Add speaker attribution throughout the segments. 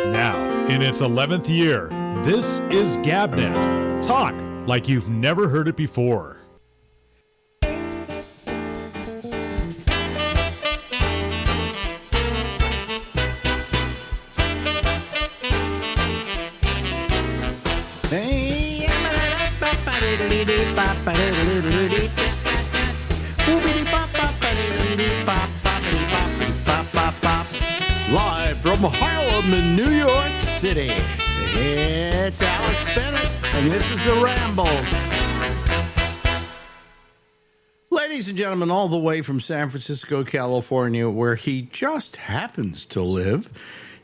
Speaker 1: Now, in its 11th year, this is GabNet. Talk like you've never heard it before.
Speaker 2: Live from Harlem in New York City, it's Alex Bennett, and this is the Ramble. Ladies and gentlemen, all the way from San Francisco, California, where he just happens to live,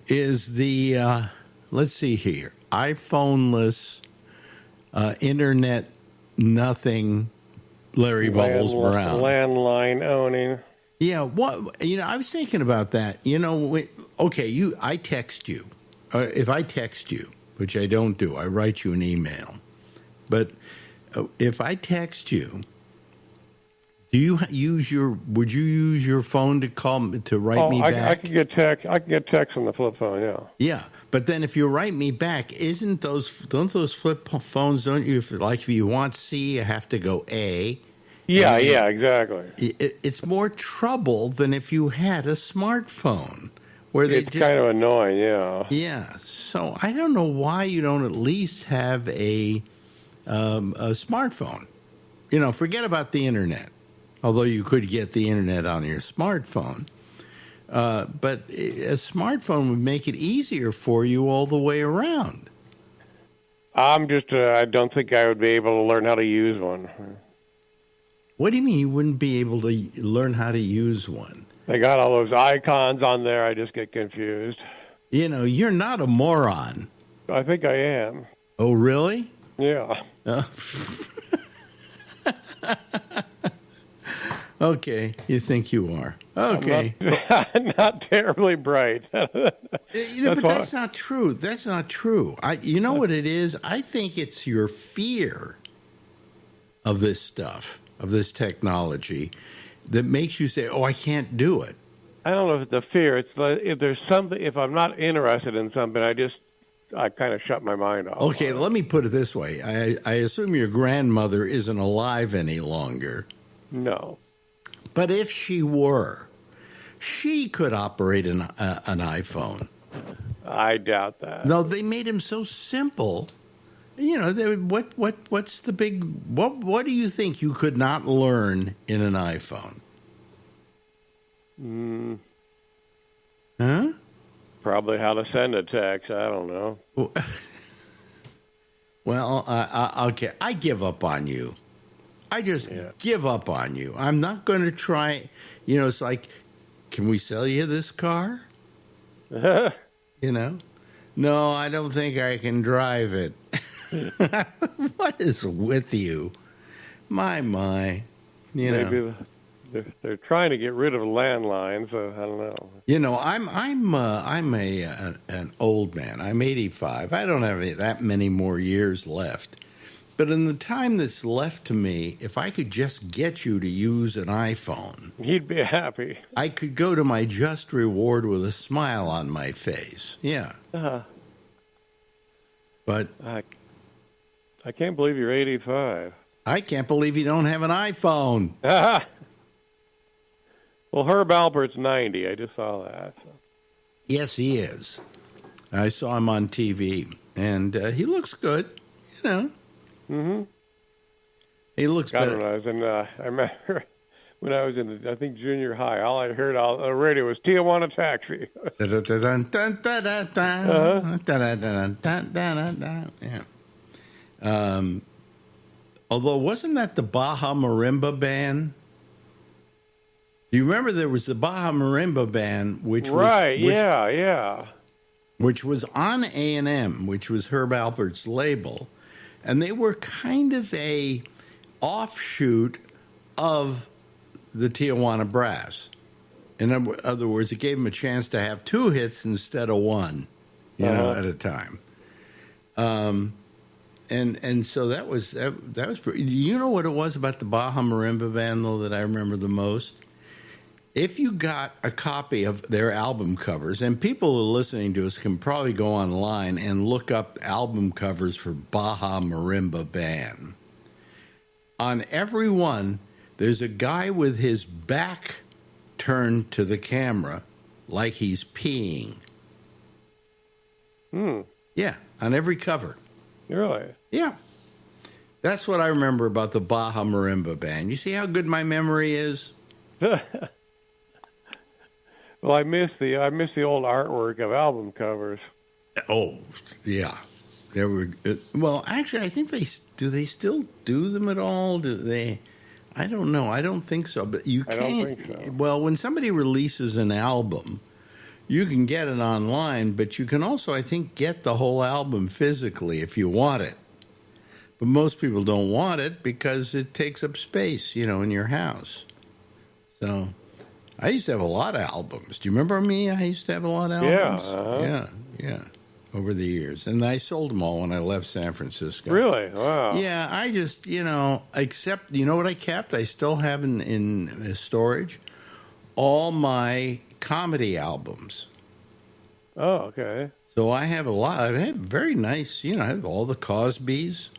Speaker 2: is the, let's see here, iPhone-less, internet nothing, Larry Bubbles Brown.
Speaker 3: Landline owning.
Speaker 2: Yeah, I was thinking about that. I text you. If I text you, which I don't do, I write you an email. But if I text you, would you use your phone to write me back?
Speaker 3: I can get text. I can get text on the flip phone. Yeah.
Speaker 2: Yeah, but then if you write me back, don't those flip phones? Don't you? If you want C, you have to go A.
Speaker 3: Yeah, exactly.
Speaker 2: It's more trouble than if you had a smartphone, where
Speaker 3: it's kind of annoying. Yeah.
Speaker 2: Yeah. So I don't know why you don't at least have a smartphone. Forget about the internet. Although you could get the internet on your smartphone, but a smartphone would make it easier for you all the way around.
Speaker 3: I don't think I would be able to learn how to use one.
Speaker 2: What do you mean you wouldn't be able to learn how to use one?
Speaker 3: They got all those icons on there. I just get confused.
Speaker 2: You're not a moron.
Speaker 3: I think I am.
Speaker 2: Oh, really?
Speaker 3: Yeah.
Speaker 2: Okay, you think you are. Okay.
Speaker 3: I'm not terribly bright.
Speaker 2: But that's not true. That's not true. You know what it is? I think it's your fear of this stuff, of this technology, that makes you say, "Oh, I can't do it."
Speaker 3: I don't know if it's a fear. It's like if I'm not interested in something, I kind of shut my mind off.
Speaker 2: Okay, let me put it this way. I assume your grandmother isn't alive any longer.
Speaker 3: No.
Speaker 2: But if she were, she could operate an iPhone.
Speaker 3: I doubt that.
Speaker 2: No, they made him so simple. What's the big? What do you think you could not learn in an iPhone? Huh?
Speaker 3: Probably how to send a text. I don't know.
Speaker 2: Well, okay. I give up on you. I just give up on you. I'm not going to try. It's like, can we sell you this car? No, I don't think I can drive it. What is with you? My.
Speaker 3: Maybe they're trying to get rid of landlines. So I don't know.
Speaker 2: I'm an old man. I'm 85. I don't have that many more years left. But in the time that's left to me, if I could just get you to use an iPhone,
Speaker 3: you'd be happy.
Speaker 2: I could go to my just reward with a smile on my face. Yeah.
Speaker 3: Uh-huh.
Speaker 2: But
Speaker 3: I can't believe you're 85.
Speaker 2: I can't believe you don't have an iPhone.
Speaker 3: Well, Herb Alpert's 90. I just saw that. So.
Speaker 2: Yes, he is. I saw him on TV, and he looks good.
Speaker 3: Mm-hmm.
Speaker 2: He looks better.
Speaker 3: I remember when I was in, I think, junior high, all I heard on the radio was Tijuana Taxi.
Speaker 2: Yeah. Although, wasn't that the Baja Marimba Band? Do you remember there was the Baja Marimba Band, which was on A&M, which was Herb Alpert's label. And they were kind of a offshoot of the Tijuana Brass. In other words, it gave them a chance to have two hits instead of one, at a time. And so that was pretty. You know what it was about the Baja Marimba Band, though, that I remember the most? if you got a copy of their album covers, and people who are listening to us can probably go online and look up album covers for Baja Marimba Band. On every one, there's a guy with his back turned to the camera like he's peeing. Yeah, on every cover.
Speaker 3: Really?
Speaker 2: Yeah. That's what I remember about the Baja Marimba Band. You see how good my memory is?
Speaker 3: Well, I miss the old artwork of album covers.
Speaker 2: Oh, yeah. There were well, actually, I think they still do them at all? Do they? I don't know. I don't think so. But you can't.
Speaker 3: I don't think so.
Speaker 2: Well, when somebody releases an album, you can get it online, but you can also, I think, get the whole album physically if you want it. But most people don't want it because it takes up space, in your house. So I used to have a lot of albums. Do you remember me? I used to have a lot of albums. Yeah. Over the years. And I sold them all when I left San Francisco.
Speaker 3: Really? Wow.
Speaker 2: Yeah, I just, except, you know what I kept? I still have in storage all my comedy albums.
Speaker 3: Oh, okay.
Speaker 2: So I have a lot. I have very nice, I have all the Cosbys.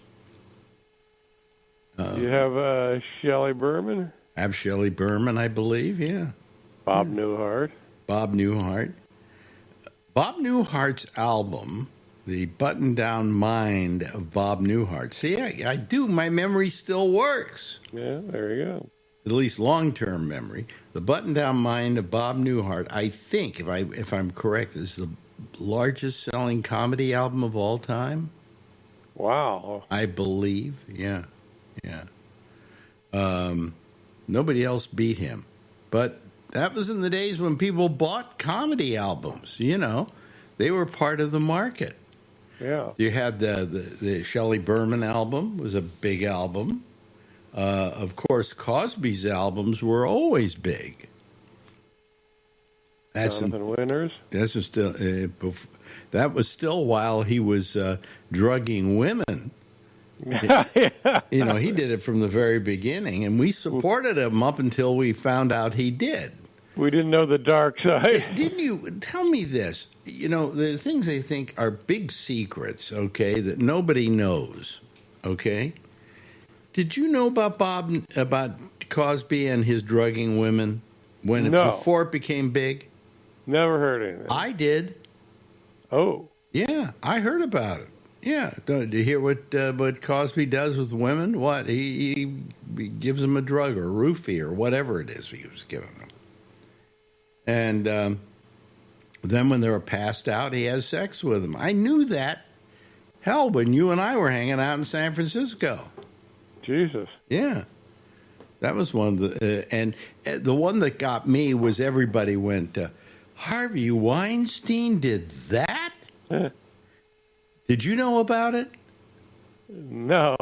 Speaker 3: You have Shelley Berman?
Speaker 2: I have Shelley Berman, I believe, yeah.
Speaker 3: Bob Newhart.
Speaker 2: Bob Newhart. Bob Newhart's album, The Button-Down Mind of Bob Newhart. See, I do. My memory still works.
Speaker 3: Yeah, there you go.
Speaker 2: At least long-term memory. The Button-Down Mind of Bob Newhart, I think, if I'm correct, is the largest-selling comedy album of all time.
Speaker 3: Wow.
Speaker 2: I believe, yeah. Nobody else beat him. But that was in the days when people bought comedy albums, They were part of the market.
Speaker 3: Yeah.
Speaker 2: You had the Shelley Berman album was a big album. Of course, Cosby's albums were always big.
Speaker 3: Jonathan Winters.
Speaker 2: That was still while he was drugging women. He did it from the very beginning, and we supported him up until we found out he did.
Speaker 3: We didn't know the dark side.
Speaker 2: Didn't you? Tell me this. The things they think are big secrets, okay, that nobody knows, okay? Did you know about Cosby and his drugging women before it became big?
Speaker 3: Never heard anything.
Speaker 2: I did.
Speaker 3: Oh.
Speaker 2: Yeah, I heard about it. Yeah. Do you hear what Cosby does with women? What? He gives them a drug or a roofie or whatever it is he was giving them. And then when they were passed out, he has sex with them. I knew that. Hell, when you and I were hanging out in San Francisco.
Speaker 3: Jesus.
Speaker 2: Yeah. That was one of the... and the one that got me was everybody went, Harvey Weinstein did that? Did you know about it?
Speaker 3: No.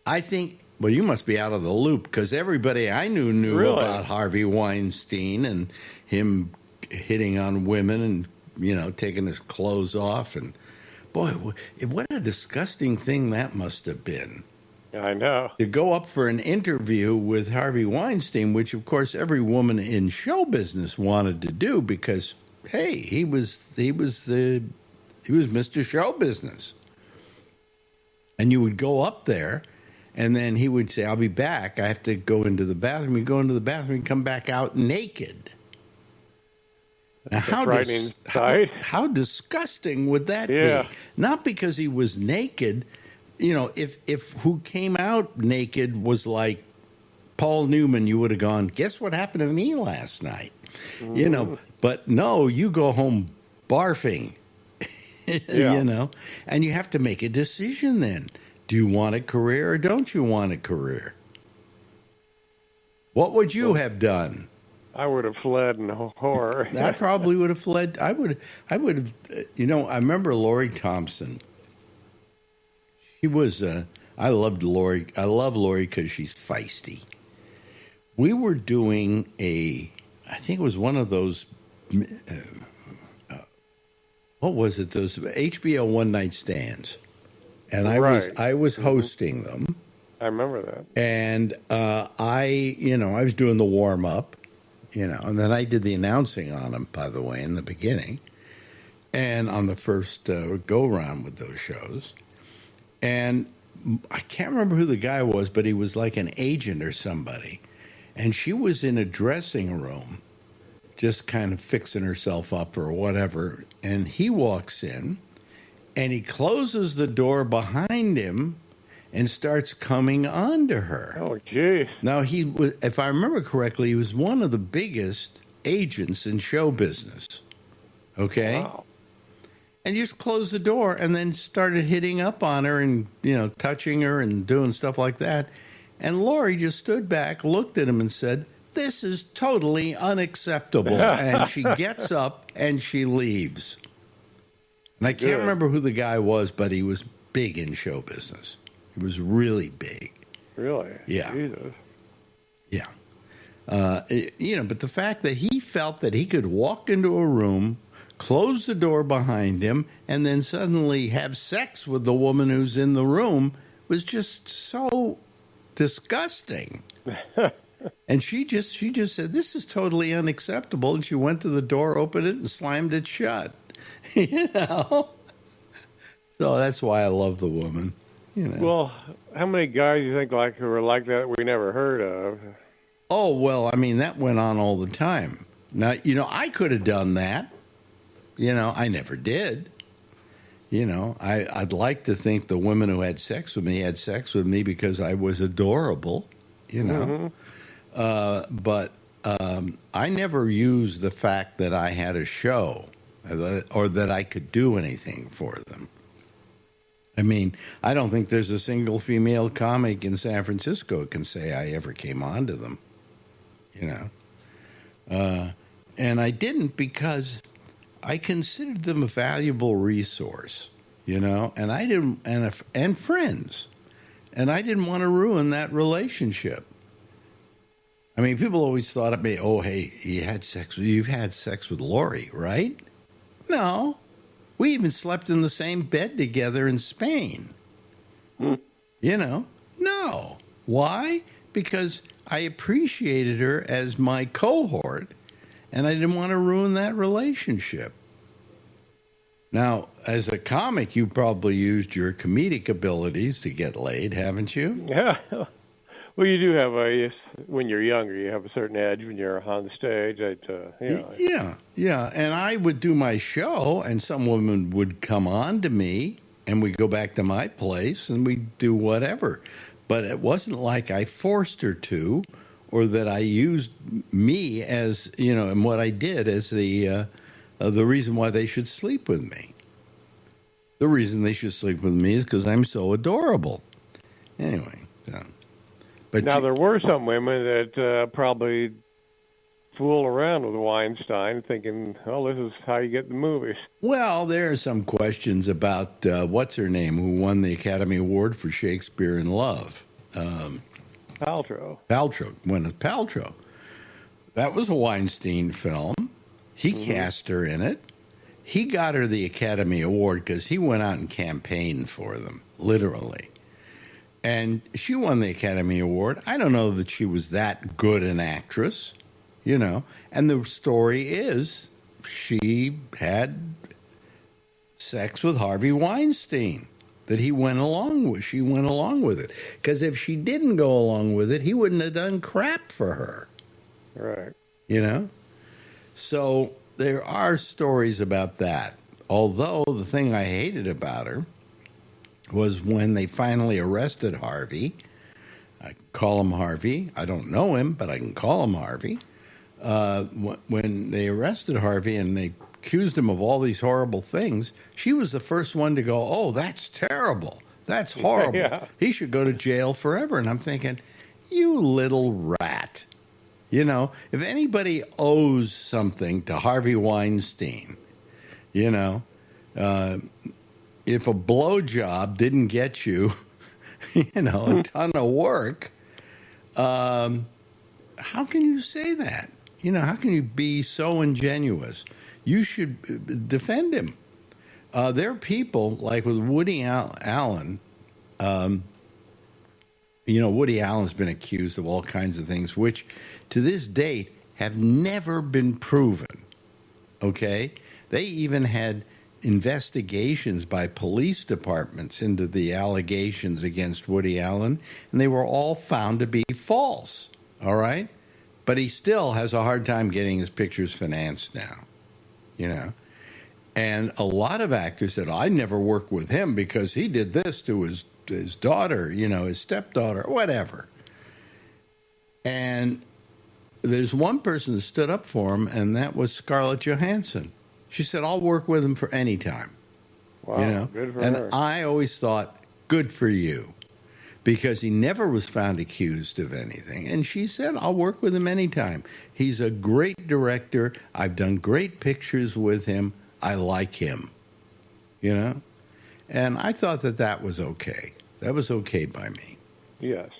Speaker 2: I think... Well, you must be out of the loop because everybody I knew
Speaker 3: Really?
Speaker 2: about Harvey Weinstein and him hitting on women and, taking his clothes off. And, boy, what a disgusting thing that must have been.
Speaker 3: I know.
Speaker 2: To go up for an interview with Harvey Weinstein, which, of course, every woman in show business wanted to do because, hey, he was Mr. Show Business. And you would go up there, and then he would say, I'll be back. I have to go into the bathroom. You go into the bathroom and come back out naked. Now, how disgusting would that be? Not because he was naked. If who came out naked was like Paul Newman, you would have gone, guess what happened to me last night? But no, you go home barfing, and you have to make a decision then. Do you want a career or don't you want a career? What would you have done?
Speaker 3: I would have fled in horror.
Speaker 2: I probably would have fled. I would have, I remember Lori Thompson. She was, I loved Lori. I love Lori because she's feisty. We were doing I think it was one of those, what was it? Those HBO one night stands. And I was hosting them.
Speaker 3: I remember that.
Speaker 2: And I was doing the warm up, And then I did the announcing on them, by the way, in the beginning, and on the first go-round with those shows. And I can't remember who the guy was, but he was like an agent or somebody. And she was in a dressing room, just kind of fixing herself up or whatever. And he walks in, and he closes the door behind him and starts coming on to her.
Speaker 3: Oh, jeez.
Speaker 2: Now, he was, if I remember correctly, he was one of the biggest agents in show business. Okay?
Speaker 3: Wow.
Speaker 2: And he just closed the door and then started hitting up on her and, touching her and doing stuff like that. And Lori just stood back, looked at him and said, "This is totally unacceptable." And she gets up and she leaves. And I can't remember who the guy was, but he was big in show business. He was really big.
Speaker 3: Really?
Speaker 2: Yeah.
Speaker 3: Jesus.
Speaker 2: Yeah. But the fact that he felt that he could walk into a room, close the door behind him, and then suddenly have sex with the woman who's in the room was just so disgusting. And she just said, "This is totally unacceptable." And she went to the door, opened it, and slammed it shut. So that's why I love the woman.
Speaker 3: Well, how many guys do you think who were like that we never heard of?
Speaker 2: Oh, well, I mean, that went on all the time. Now, I could have done that. I never did. I'd like to think the women who had sex with me because I was adorable, But I never used the fact that I had a show or that I could do anything for them. I mean, I don't think there's a single female comic in San Francisco who can say I ever came on to them, And I didn't because I considered them a valuable resource, and I didn't, and friends, and I didn't want to ruin that relationship. I mean, people always thought of me, "Oh, hey, you've had sex with Lori, right?" No, we even slept in the same bed together in Spain. No. Why? Because I appreciated her as my cohort, and I didn't want to ruin that relationship. Now, as a comic, you probably used your comedic abilities to get laid, haven't you?
Speaker 3: Yeah. Well, you do have when you're younger, you have a certain edge when you're on the stage.
Speaker 2: Yeah. And I would do my show, and some woman would come on to me, and we'd go back to my place, and we'd do whatever. But it wasn't like I forced her to, or that I used me as, and what I did as the reason why they should sleep with me. The reason they should sleep with me is because I'm so adorable. Anyway, But
Speaker 3: now, there were some women that probably fool around with Weinstein thinking, "Oh, this is how you get the movies."
Speaker 2: Well, there are some questions about what's her name, who won the Academy Award for Shakespeare in Love.
Speaker 3: Paltrow.
Speaker 2: Gwyneth Paltrow. That was a Weinstein film. He cast her in it. He got her the Academy Award because he went out and campaigned for them, literally. And she won the Academy Award. I don't know that she was that good an actress, And the story is she had sex with Harvey Weinstein, that he went along with. She went along with it. Because if she didn't go along with it, he wouldn't have done crap for her.
Speaker 3: Right.
Speaker 2: So there are stories about that. Although the thing I hated about her was when they finally arrested Harvey. I call him Harvey. I don't know him, but I can call him Harvey. When they arrested Harvey and they accused him of all these horrible things, she was the first one to go, "Oh, that's terrible. That's horrible.
Speaker 3: Yeah.
Speaker 2: He should go to jail forever." And I'm thinking, you little rat. If anybody owes something to Harvey Weinstein, if a blowjob didn't get you, a ton of work, how can you say that? How can you be so ingenuous? You should defend him. There are people, like with Woody Allen. Woody Allen's been accused of all kinds of things, which to this date, have never been proven. Okay? They even had investigations by police departments into the allegations against Woody Allen, and they were all found to be false. All right? But he still has a hard time getting his pictures financed now. You know? And a lot of actors said, I never worked with him because he did this to his daughter, you know, his stepdaughter, whatever. And there's one person that stood up for him, and that was Scarlett Johansson. She said, I'll work with him for any time.
Speaker 3: Wow,
Speaker 2: you know?
Speaker 3: good for
Speaker 2: and
Speaker 3: her.
Speaker 2: I always thought, good for you, because he never was found accused of anything. And she said, I'll work with him anytime. He's a great director. I've done great pictures with him. I like him, you know? And I thought that was okay. That was okay by me.
Speaker 3: Yes.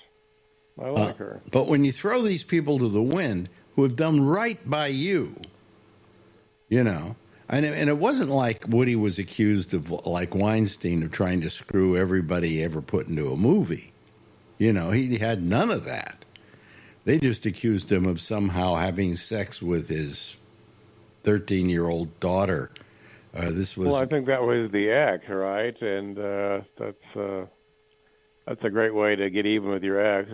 Speaker 3: I like her.
Speaker 2: But when you throw these people to the wind who have done right by you, you know, and it wasn't like Woody was accused of, like Weinstein, of trying to screw everybody he ever put into a movie. You know, he had none of that. They just accused him of somehow having sex with his 13-year-old daughter.
Speaker 3: Well, I think that was the act, right? And that's a great way to get even with your ex.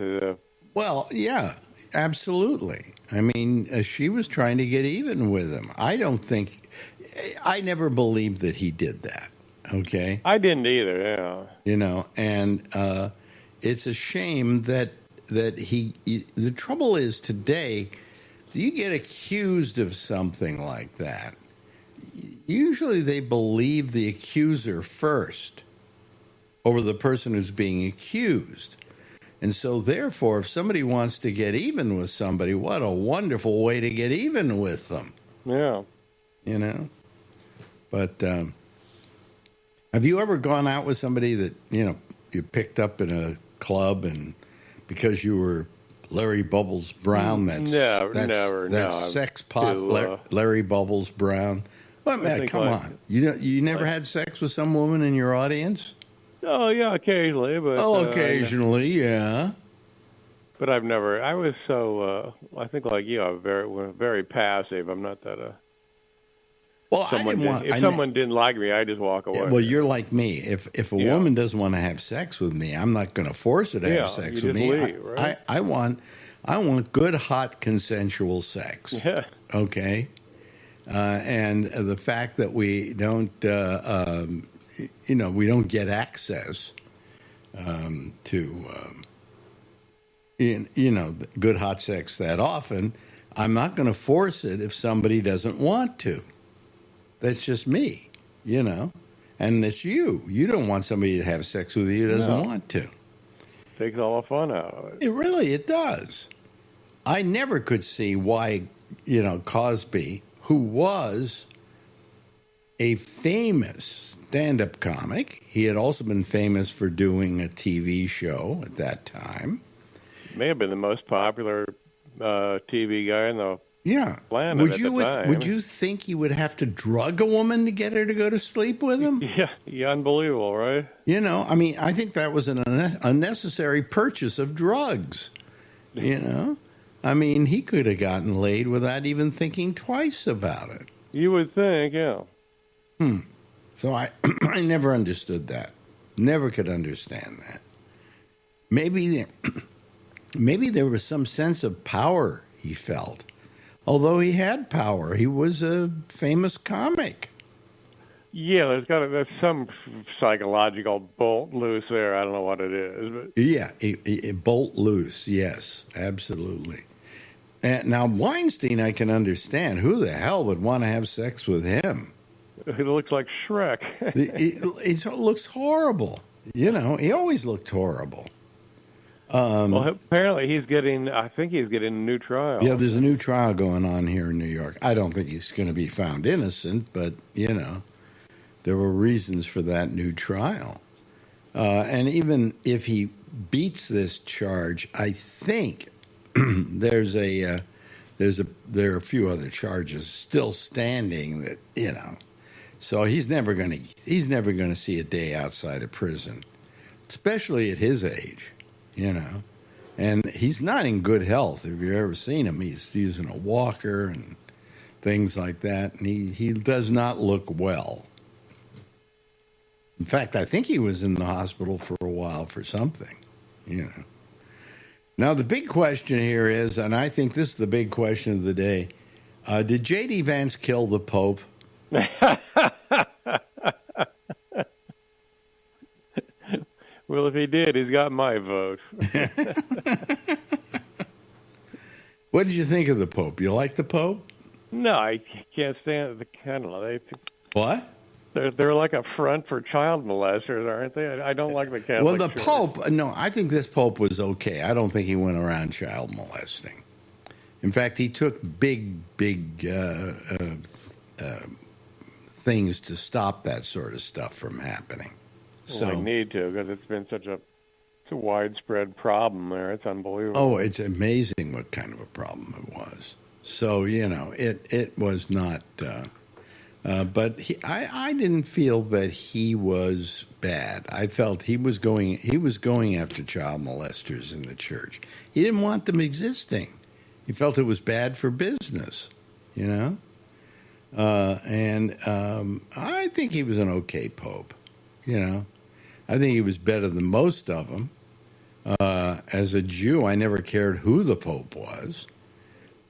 Speaker 2: Well, yeah, absolutely. I mean, she was trying to get even with him. I never believed that he did that. Okay,
Speaker 3: I didn't either. Yeah.
Speaker 2: You know, and it's a shame that he. The trouble is today, you get accused of something like that. Usually they believe the accuser first over the person who's being accused. And so, therefore, if somebody wants to get even with somebody, what a wonderful way to get even with them.
Speaker 3: Yeah.
Speaker 2: You know? But have you ever gone out with somebody that, you know, you picked up in a club and because you were Larry Bubbles Brown, that's sex pot, Larry Bubbles Brown? Well, man, come on. You never had sex with some woman in your audience?
Speaker 3: Oh, yeah, occasionally. But,
Speaker 2: occasionally, yeah.
Speaker 3: But I've never. I was so, I think like you, I'm very passive. I'm not that.
Speaker 2: Well,
Speaker 3: if someone didn't like me, I just walk away.
Speaker 2: Well, you're like me. If a woman doesn't want to have sex with me, I'm not going to force her to have sex with me.
Speaker 3: Leave, right?
Speaker 2: I want good, hot, consensual sex.
Speaker 3: Yeah.
Speaker 2: Okay. And the fact that we don't, we don't get access to, good hot sex that often. I'm not going to force it if somebody doesn't want to. That's just me, you know. And it's you. You don't want somebody to have sex with you who doesn't want to.
Speaker 3: Takes all the fun out of it.
Speaker 2: It does. I never could see why, Cosby, who was a famous stand-up comic. He had also been famous for doing a TV show at that time.
Speaker 3: May have been the most popular TV guy in the planet
Speaker 2: would
Speaker 3: at
Speaker 2: you
Speaker 3: the time.
Speaker 2: Would you think he would have to drug a woman to get her to go to sleep with him?
Speaker 3: Yeah, unbelievable, right?
Speaker 2: I think that was an unnecessary purchase of drugs. He could have gotten laid without even thinking twice about it.
Speaker 3: You would think, yeah.
Speaker 2: So I never understood that. Never could understand that. Maybe there was some sense of power he felt. Although he had power, he was a famous comic.
Speaker 3: Yeah, there's some psychological bolt loose there. I don't know what it is, but
Speaker 2: yeah, bolt loose. Yes, absolutely. And now Weinstein, I can understand. Who the hell would want to have sex with him?
Speaker 3: He looks like Shrek.
Speaker 2: It looks horrible. He always looked horrible.
Speaker 3: Well, apparently I think he's getting a new trial.
Speaker 2: Yeah, there's a new trial going on here in New York. I don't think he's going to be found innocent, but, there were reasons for that new trial. And even if he beats this charge, I think there are a few other charges still standing that, so he's never going to see a day outside of prison, especially at his age. And he's not in good health. If you've ever seen him, he's using a walker and things like that. And he does not look well. In fact, I think he was in the hospital for a while for something, you know. Now, the big question here is, and I think this is the big question of the day, did J.D. Vance kill the Pope?
Speaker 3: Well, if he did, he's got my vote.
Speaker 2: What did you think of the Pope? You like the Pope?
Speaker 3: No, I can't stand the Catholic.
Speaker 2: What?
Speaker 3: They're like a front for child molesters, aren't they? I don't like the Catholic
Speaker 2: Well, the
Speaker 3: Church.
Speaker 2: Pope, no, I think this Pope was okay. I don't think he went around child molesting. In fact, he took big things to stop that sort of stuff from happening.
Speaker 3: Well, I need to, because it's been such a widespread problem there. It's unbelievable.
Speaker 2: Oh, it's amazing what kind of a problem it was. So, you know, it was not... but I didn't feel that he was bad. I felt he was going after child molesters in the church. He didn't want them existing. He felt it was bad for business, you know. And I think he was an okay pope, you know. I think he was better than most of them. As a Jew, I never cared who the pope was.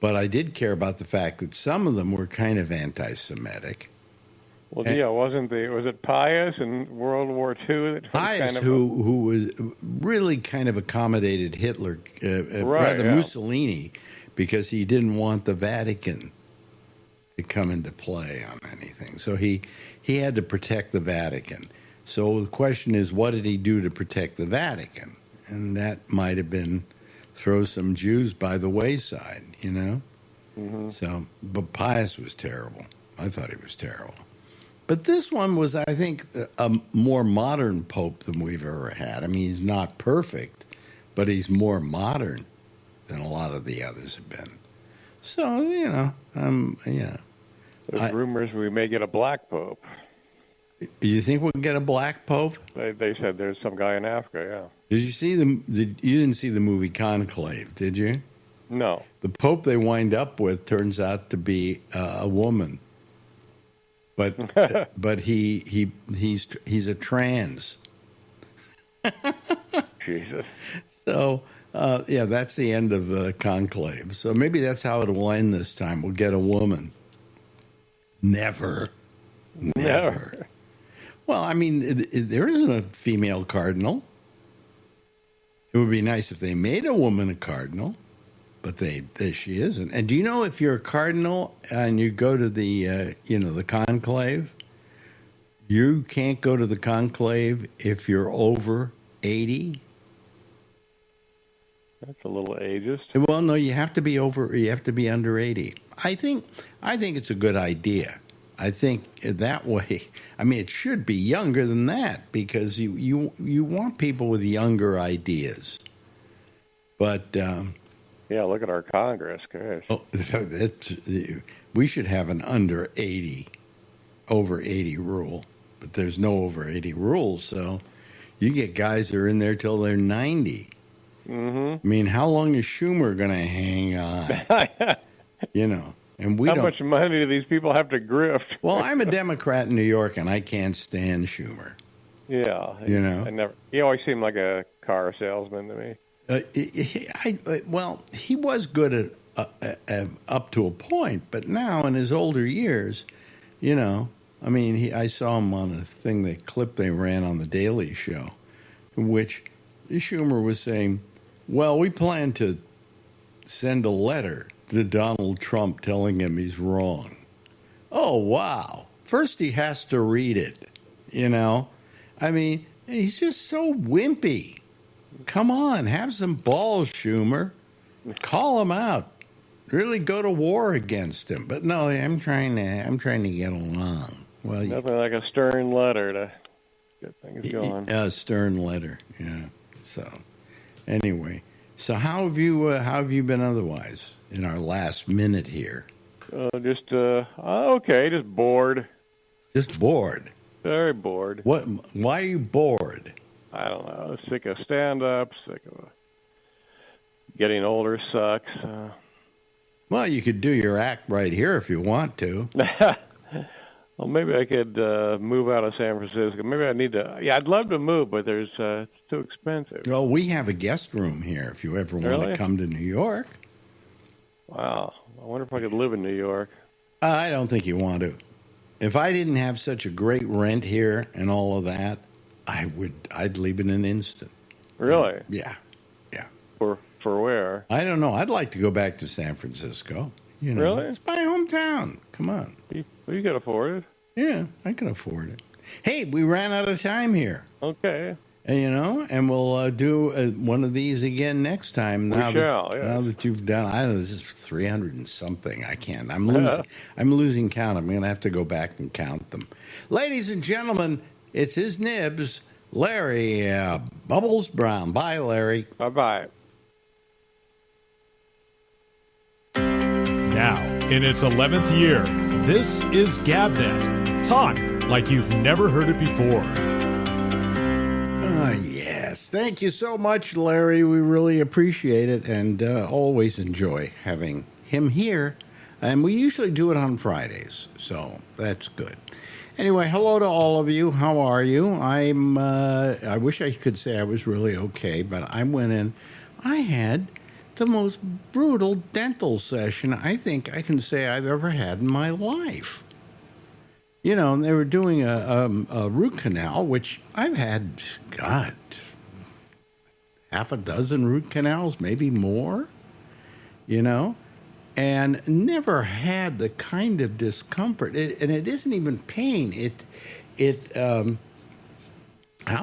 Speaker 2: But I did care about the fact that some of them were kind of anti-Semitic.
Speaker 3: Well, yeah, was it Pius in World War II?
Speaker 2: Pius, who was really kind of accommodated Hitler, Mussolini, because he didn't want the Vatican to come into play on anything. So he had to protect the Vatican. So the question is, what did he do to protect the Vatican? And that might have been throw some Jews by the wayside, you know? Mm-hmm. So, but Pius was terrible. I thought he was terrible. But this one was, I think, a more modern pope than we've ever had. I mean, he's not perfect, but he's more modern than a lot of the others have been. So, you know, yeah.
Speaker 3: There's rumors we may get a black pope.
Speaker 2: You think we'll get a black pope?
Speaker 3: They said there's some guy in Africa, yeah.
Speaker 2: Did you see you didn't see the movie Conclave, did you?
Speaker 3: No.
Speaker 2: The pope they wind up with turns out to be a woman. But he's a trans.
Speaker 3: Jesus.
Speaker 2: So yeah, that's the end of the conclave. So maybe that's how it'll end this time. We'll get a woman. Never. Well, I mean, there isn't a female cardinal. It would be nice if they made a woman a cardinal. But she isn't. And do you know if you're a cardinal and you go to the the conclave, you can't go to the conclave if you're over 80?
Speaker 3: That's a little ageist.
Speaker 2: Well, no, you have to be under 80. I think it's a good idea. I think that way. I mean, it should be younger than that because you want people with younger ideas. But
Speaker 3: yeah, look at our Congress, gosh.
Speaker 2: Oh, we should have an over 80 rule, but there's no over 80 rule, so you get guys that are in there till they're 90. Mm-hmm. I mean, how long is Schumer going to hang on? And
Speaker 3: how much money do these people have to grift?
Speaker 2: Well, I'm a Democrat in New York, and I can't stand Schumer.
Speaker 3: Yeah, he always seemed like a car salesman to me.
Speaker 2: He was good at up to a point, but now in his older years, I saw him on a clip they ran on the Daily Show, in which Schumer was saying, "Well, we plan to send a letter to Donald Trump telling him he's wrong." Oh, wow! First, he has to read it. I mean, he's just so wimpy. Come on, have some balls, Schumer. Call him out. Really go to war against him. But no, I'm trying to get along. Well,
Speaker 3: nothing like a stern letter to get things going.
Speaker 2: A stern letter, yeah. So, anyway, how have you been otherwise in our last minute here?
Speaker 3: Just okay, just bored.
Speaker 2: Just bored.
Speaker 3: Very bored.
Speaker 2: What? Why are you bored?
Speaker 3: I don't know. Sick of stand-up, sick of getting older sucks.
Speaker 2: Well, you could do your act right here if you want to.
Speaker 3: Well, maybe I could move out of San Francisco. Maybe I need to. Yeah, I'd love to move, but it's too expensive.
Speaker 2: Well, we have a guest room here if you ever want
Speaker 3: Really?
Speaker 2: to come to New York.
Speaker 3: Wow. I wonder if I could live in New York.
Speaker 2: I don't think you want to. If I didn't have such a great rent here and all of that, I'd leave in an instant.
Speaker 3: Really?
Speaker 2: Yeah.
Speaker 3: For where?
Speaker 2: I don't know. I'd like to go back to San Francisco. You know,
Speaker 3: Really?
Speaker 2: It's my hometown. Come on.
Speaker 3: You can afford it.
Speaker 2: Yeah, I can afford it. Hey, we ran out of time here.
Speaker 3: Okay.
Speaker 2: And we'll do one of these again next time. Now that you've done, I don't know, this is 300 and something. I can't. I'm losing count. I'm going to have to go back and count them. Ladies and gentlemen, it's his nibs, Larry Bubbles Brown. Bye, Larry.
Speaker 3: Bye-bye.
Speaker 1: Now, in its 11th year, this is GabNet. Talk like you've never heard it before.
Speaker 2: Yes. Thank you so much, Larry. We really appreciate it and always enjoy having him here. And we usually do it on Fridays, so that's good. Anyway, hello to all of you. How are you? I wish I could say I was really okay, but I went in. I had the most brutal dental session I think I can say I've ever had in my life. You know, they were doing a root canal, which I've had, God, half a dozen root canals, maybe more, you know, and never had the kind of discomfort. And it isn't even pain. How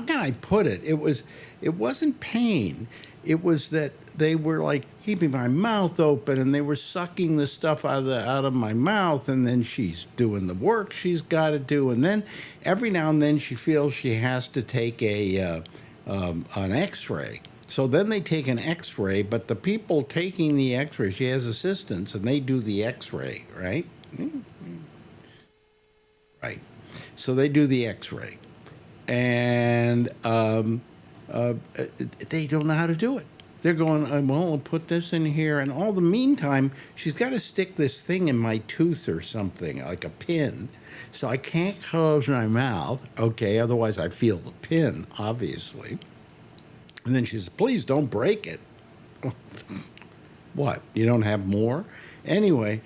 Speaker 2: can I put it? It wasn't pain. It was that they were like keeping my mouth open and they were sucking the stuff out of my mouth, and then she's doing the work she's got to do, and then every now and then she feels she has to take an X-ray. So then they take an X-ray, but the people taking the X-ray, she has assistants, and they do the X-ray, right? Right. So they do the X-ray, and they don't know how to do it. They're going, well, I'll put this in here. And all the meantime, she's got to stick this thing in my tooth or something, like a pin. So I can't close my mouth. Okay, otherwise I feel the pin, obviously. And then she says, please don't break it. What? You don't have more? Anyway,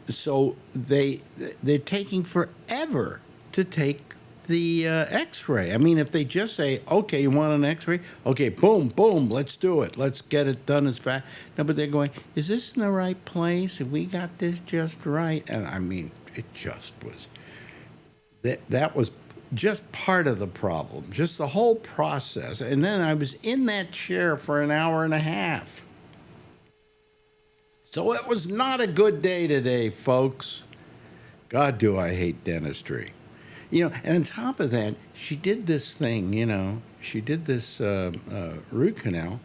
Speaker 2: so they're taking forever to take the X-ray. I mean, if they just say, okay, you want an X-ray? Okay, boom, boom, let's do it. Let's get it done as fast. No, but they're going, is this in the right place? Have we got this just right? And I mean, it just was, that was just part of the problem, just the whole process. And then I was in that chair for an hour and a half. So it was not a good day today, folks. God, do I hate dentistry. You know, and on top of that, she did this thing, you know, she did this root canal,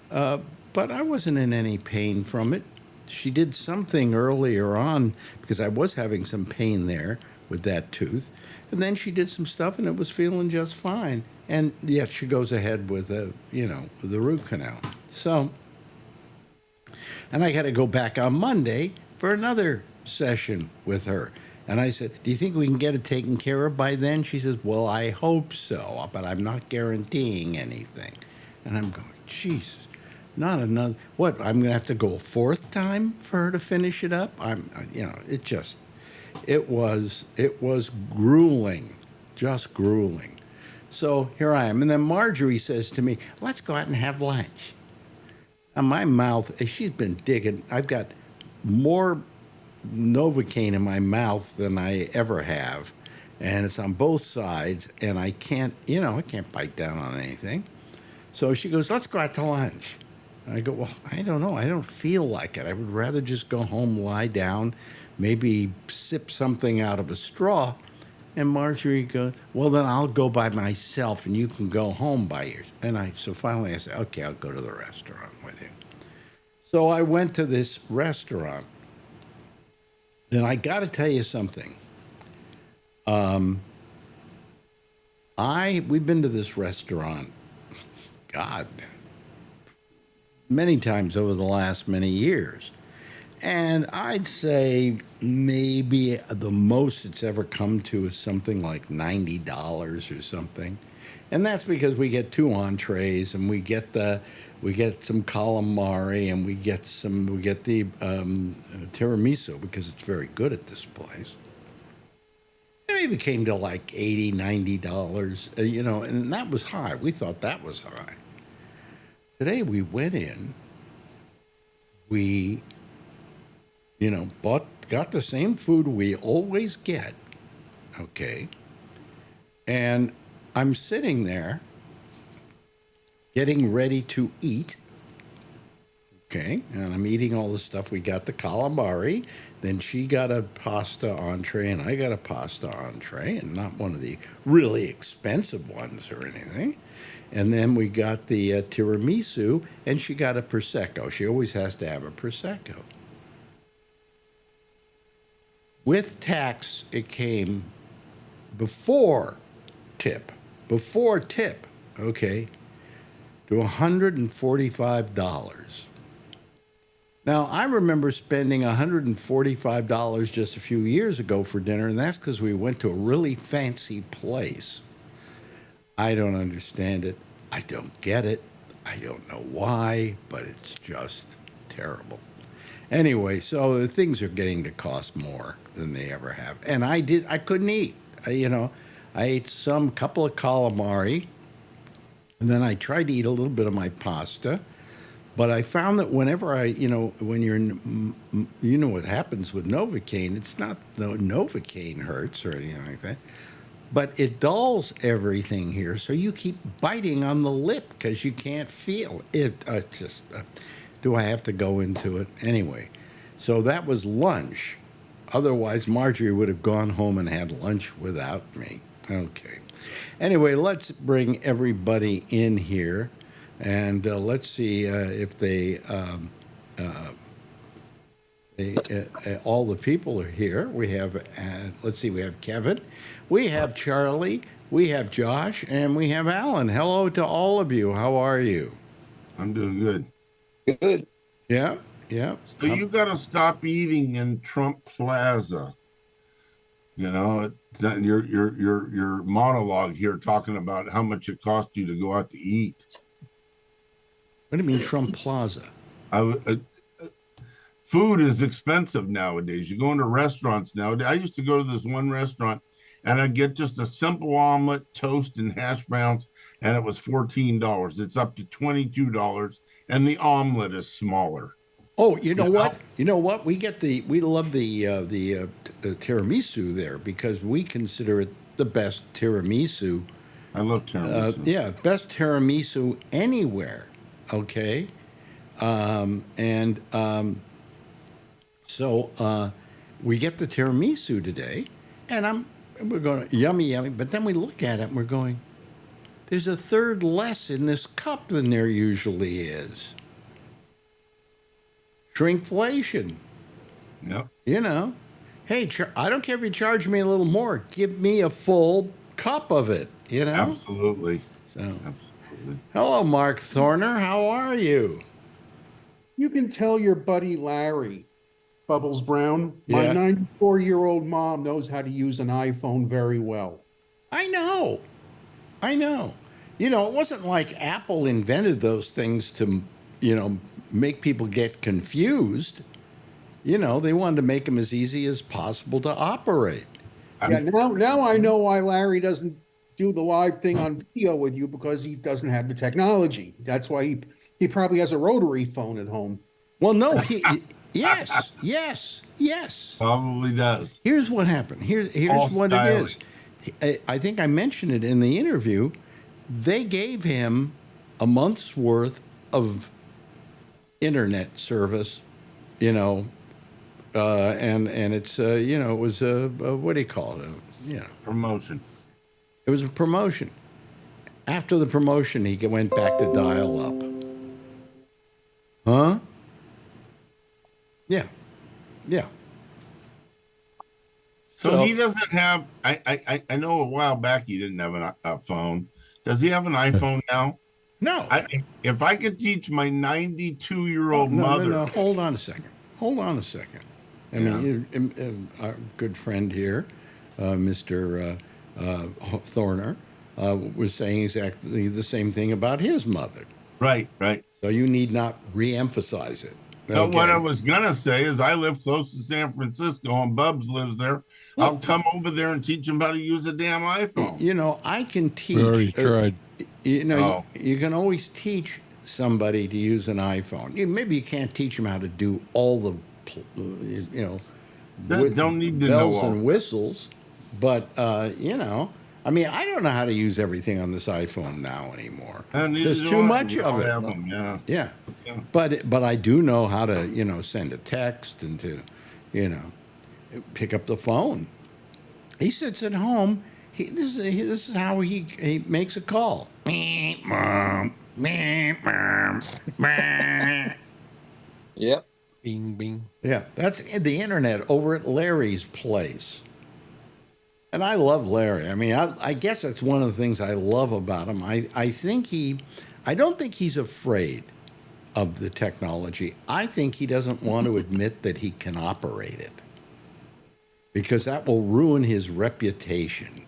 Speaker 2: but I wasn't in any pain from it. She did something earlier on because I was having some pain there with that tooth. And then she did some stuff and it was feeling just fine. And yet she goes ahead with the root canal. So, and I got to go back on Monday for another session with her. And I said, do you think we can get it taken care of by then? She says, well, I hope so, but I'm not guaranteeing anything. And I'm going, Jesus, not another, what, I'm going to have to go a fourth time for her to finish it up? It was grueling, just grueling. So here I am. And then Marjorie says to me, let's go out and have lunch. And my mouth, she's been digging, I've got more Novocaine in my mouth than I ever have, and it's on both sides, and I can't bite down on anything. So she goes, let's go out to lunch. And I go, well, I don't know. I don't feel like it. I would rather just go home, lie down, maybe sip something out of a straw. And Marjorie goes, well, then I'll go by myself, and you can go home by yours. So finally I said, okay, I'll go to the restaurant with you. So I went to this restaurant. And I got to tell you something. We've been to this restaurant, God, many times over the last many years. And I'd say maybe the most it's ever come to is something like $90 or something. And that's because we get 2 entrees and we get some calamari and we get the tiramisu because it's very good at this place. It maybe came to like $80, $90, and that was high. We thought that was high. Today we went in, we got the same food we always get, okay? And I'm sitting there getting ready to eat, okay? And I'm eating all the stuff. We got the calamari, then she got a pasta entree, and I got a pasta entree, and not one of the really expensive ones or anything. And then we got the tiramisu, and she got a Prosecco. She always has to have a Prosecco. With tax, it came before tip, okay, to $145. Now, I remember spending $145 just a few years ago for dinner, and that's because we went to a really fancy place. I don't understand it. I don't get it. I don't know why, but it's just terrible. Anyway, so the things are getting to cost more than they ever have. And I couldn't eat. I ate some couple of calamari, and then I tried to eat a little bit of my pasta. But I found that whenever when you're, what happens with Novocaine, it's not the Novocaine hurts or anything like that, but it dulls everything here. So you keep biting on the lip because you can't feel it. Do I have to go into it? Anyway, so that was lunch. Otherwise, Marjorie would have gone home and had lunch without me. Okay. Anyway, let's bring everybody in here. And let's see if all the people are here. We have, let's see, we have Kevin, we have Charlie, we have Josh, and we have Alan. Hello to all of you. How are you?
Speaker 4: I'm doing good.
Speaker 5: Good.
Speaker 2: Yeah.
Speaker 4: So you got to stop eating in Trump Plaza. It's not your monologue here talking about how much it cost you to go out to eat.
Speaker 2: What do you mean Trump Plaza?
Speaker 4: Food is expensive nowadays. You go into restaurants nowadays. I used to go to this one restaurant, and I'd get just a simple omelet, toast, and hash browns, and it was $14. It's up to $22, and the omelet is smaller.
Speaker 2: Oh, you know what? You know what? We love the tiramisu there because we consider it the best tiramisu.
Speaker 4: I love tiramisu.
Speaker 2: Best tiramisu anywhere. Okay, so we get the tiramisu today, and we're going yummy, but then we look at it and we're going, there's a third less in this cup than there usually is. Shrinkflation.
Speaker 4: Yep.
Speaker 2: Hey, I don't care if you charge me a little more. Give me a full cup of it.
Speaker 4: Absolutely.
Speaker 2: So. Absolutely. Hello, Mark Thorner. How are you?
Speaker 5: You can tell your buddy Larry, Bubbles Brown, my 94-year-old mom knows how to use an iPhone very well.
Speaker 2: I know. It wasn't like Apple invented those things to, make people get confused. They wanted to make them as easy as possible to operate.
Speaker 5: Now I know why Larry doesn't do the live thing on video with you, because he doesn't have the technology. That's why he probably has a rotary phone at home.
Speaker 2: Well, no, yes.
Speaker 4: Probably does.
Speaker 2: Here's what happened. Here's what styling. It is. I think I mentioned it in the interview. They gave him a month's worth of internet service, and it's it was a what do you call it?
Speaker 4: Promotion.
Speaker 2: It was a promotion. After the promotion, he went back to dial up. Huh? Yeah.
Speaker 4: So he doesn't have. I know a while back he didn't have a phone. Does he have an iPhone now?
Speaker 6: No.
Speaker 4: If I could teach my 92-year-old
Speaker 6: no,
Speaker 4: mother.
Speaker 6: no. Hold on a second. I mean, our good friend here, Mr. Thorner, was saying exactly the same thing about his mother.
Speaker 4: Right, right.
Speaker 6: So you need not re-emphasize it.
Speaker 4: But what I was gonna say is, I live close to San Francisco, and Bubs lives there. I'll come over there and teach him how to use a damn iPhone.
Speaker 6: You know, I can teach.
Speaker 1: We already tried.
Speaker 6: You know, you can always teach somebody to use an iPhone. Maybe you can't teach them how to do all the,
Speaker 4: Don't need to know
Speaker 6: bells
Speaker 4: all.
Speaker 6: and whistles, but you know, I mean, I don't know how to use everything on this iPhone now anymore. There's too much of it.
Speaker 4: Yeah.
Speaker 6: Yeah. But I do know how to, you know, send a text and to, you know, pick up the phone. He sits at home. This is how he makes a call.
Speaker 7: Yep. Bing, bing.
Speaker 6: Yeah, that's the internet over at Larry's place. And I love Larry. I mean, I guess that's one of the things I love about him. I don't think he's afraid of the technology. I think he doesn't want to admit that he can operate it, because that will ruin his reputation.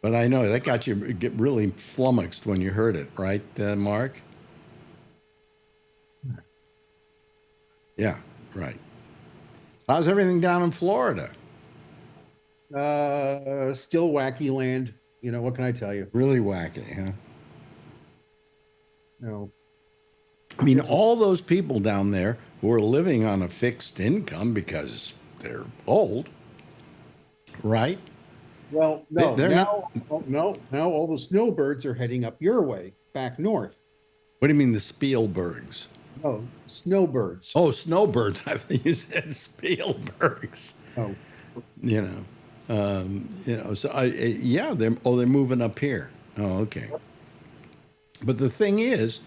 Speaker 6: But I know that got you get really flummoxed when you heard it, right, Mark? Yeah, right. How's everything down in Florida?
Speaker 5: Still wacky land. You know, what can I tell you?
Speaker 6: Really wacky, huh?
Speaker 5: No.
Speaker 6: I mean, all those people down there who are living on a fixed income because they're old, right?
Speaker 5: Well, no.
Speaker 6: They're
Speaker 5: now all the snowbirds are heading up your way, back north.
Speaker 6: What do you mean, the Spielbergs?
Speaker 5: Oh, snowbirds.
Speaker 6: Oh, snowbirds. I thought you said Spielbergs.
Speaker 5: Oh.
Speaker 6: You know. So they're moving up here. Oh, okay. But the thing is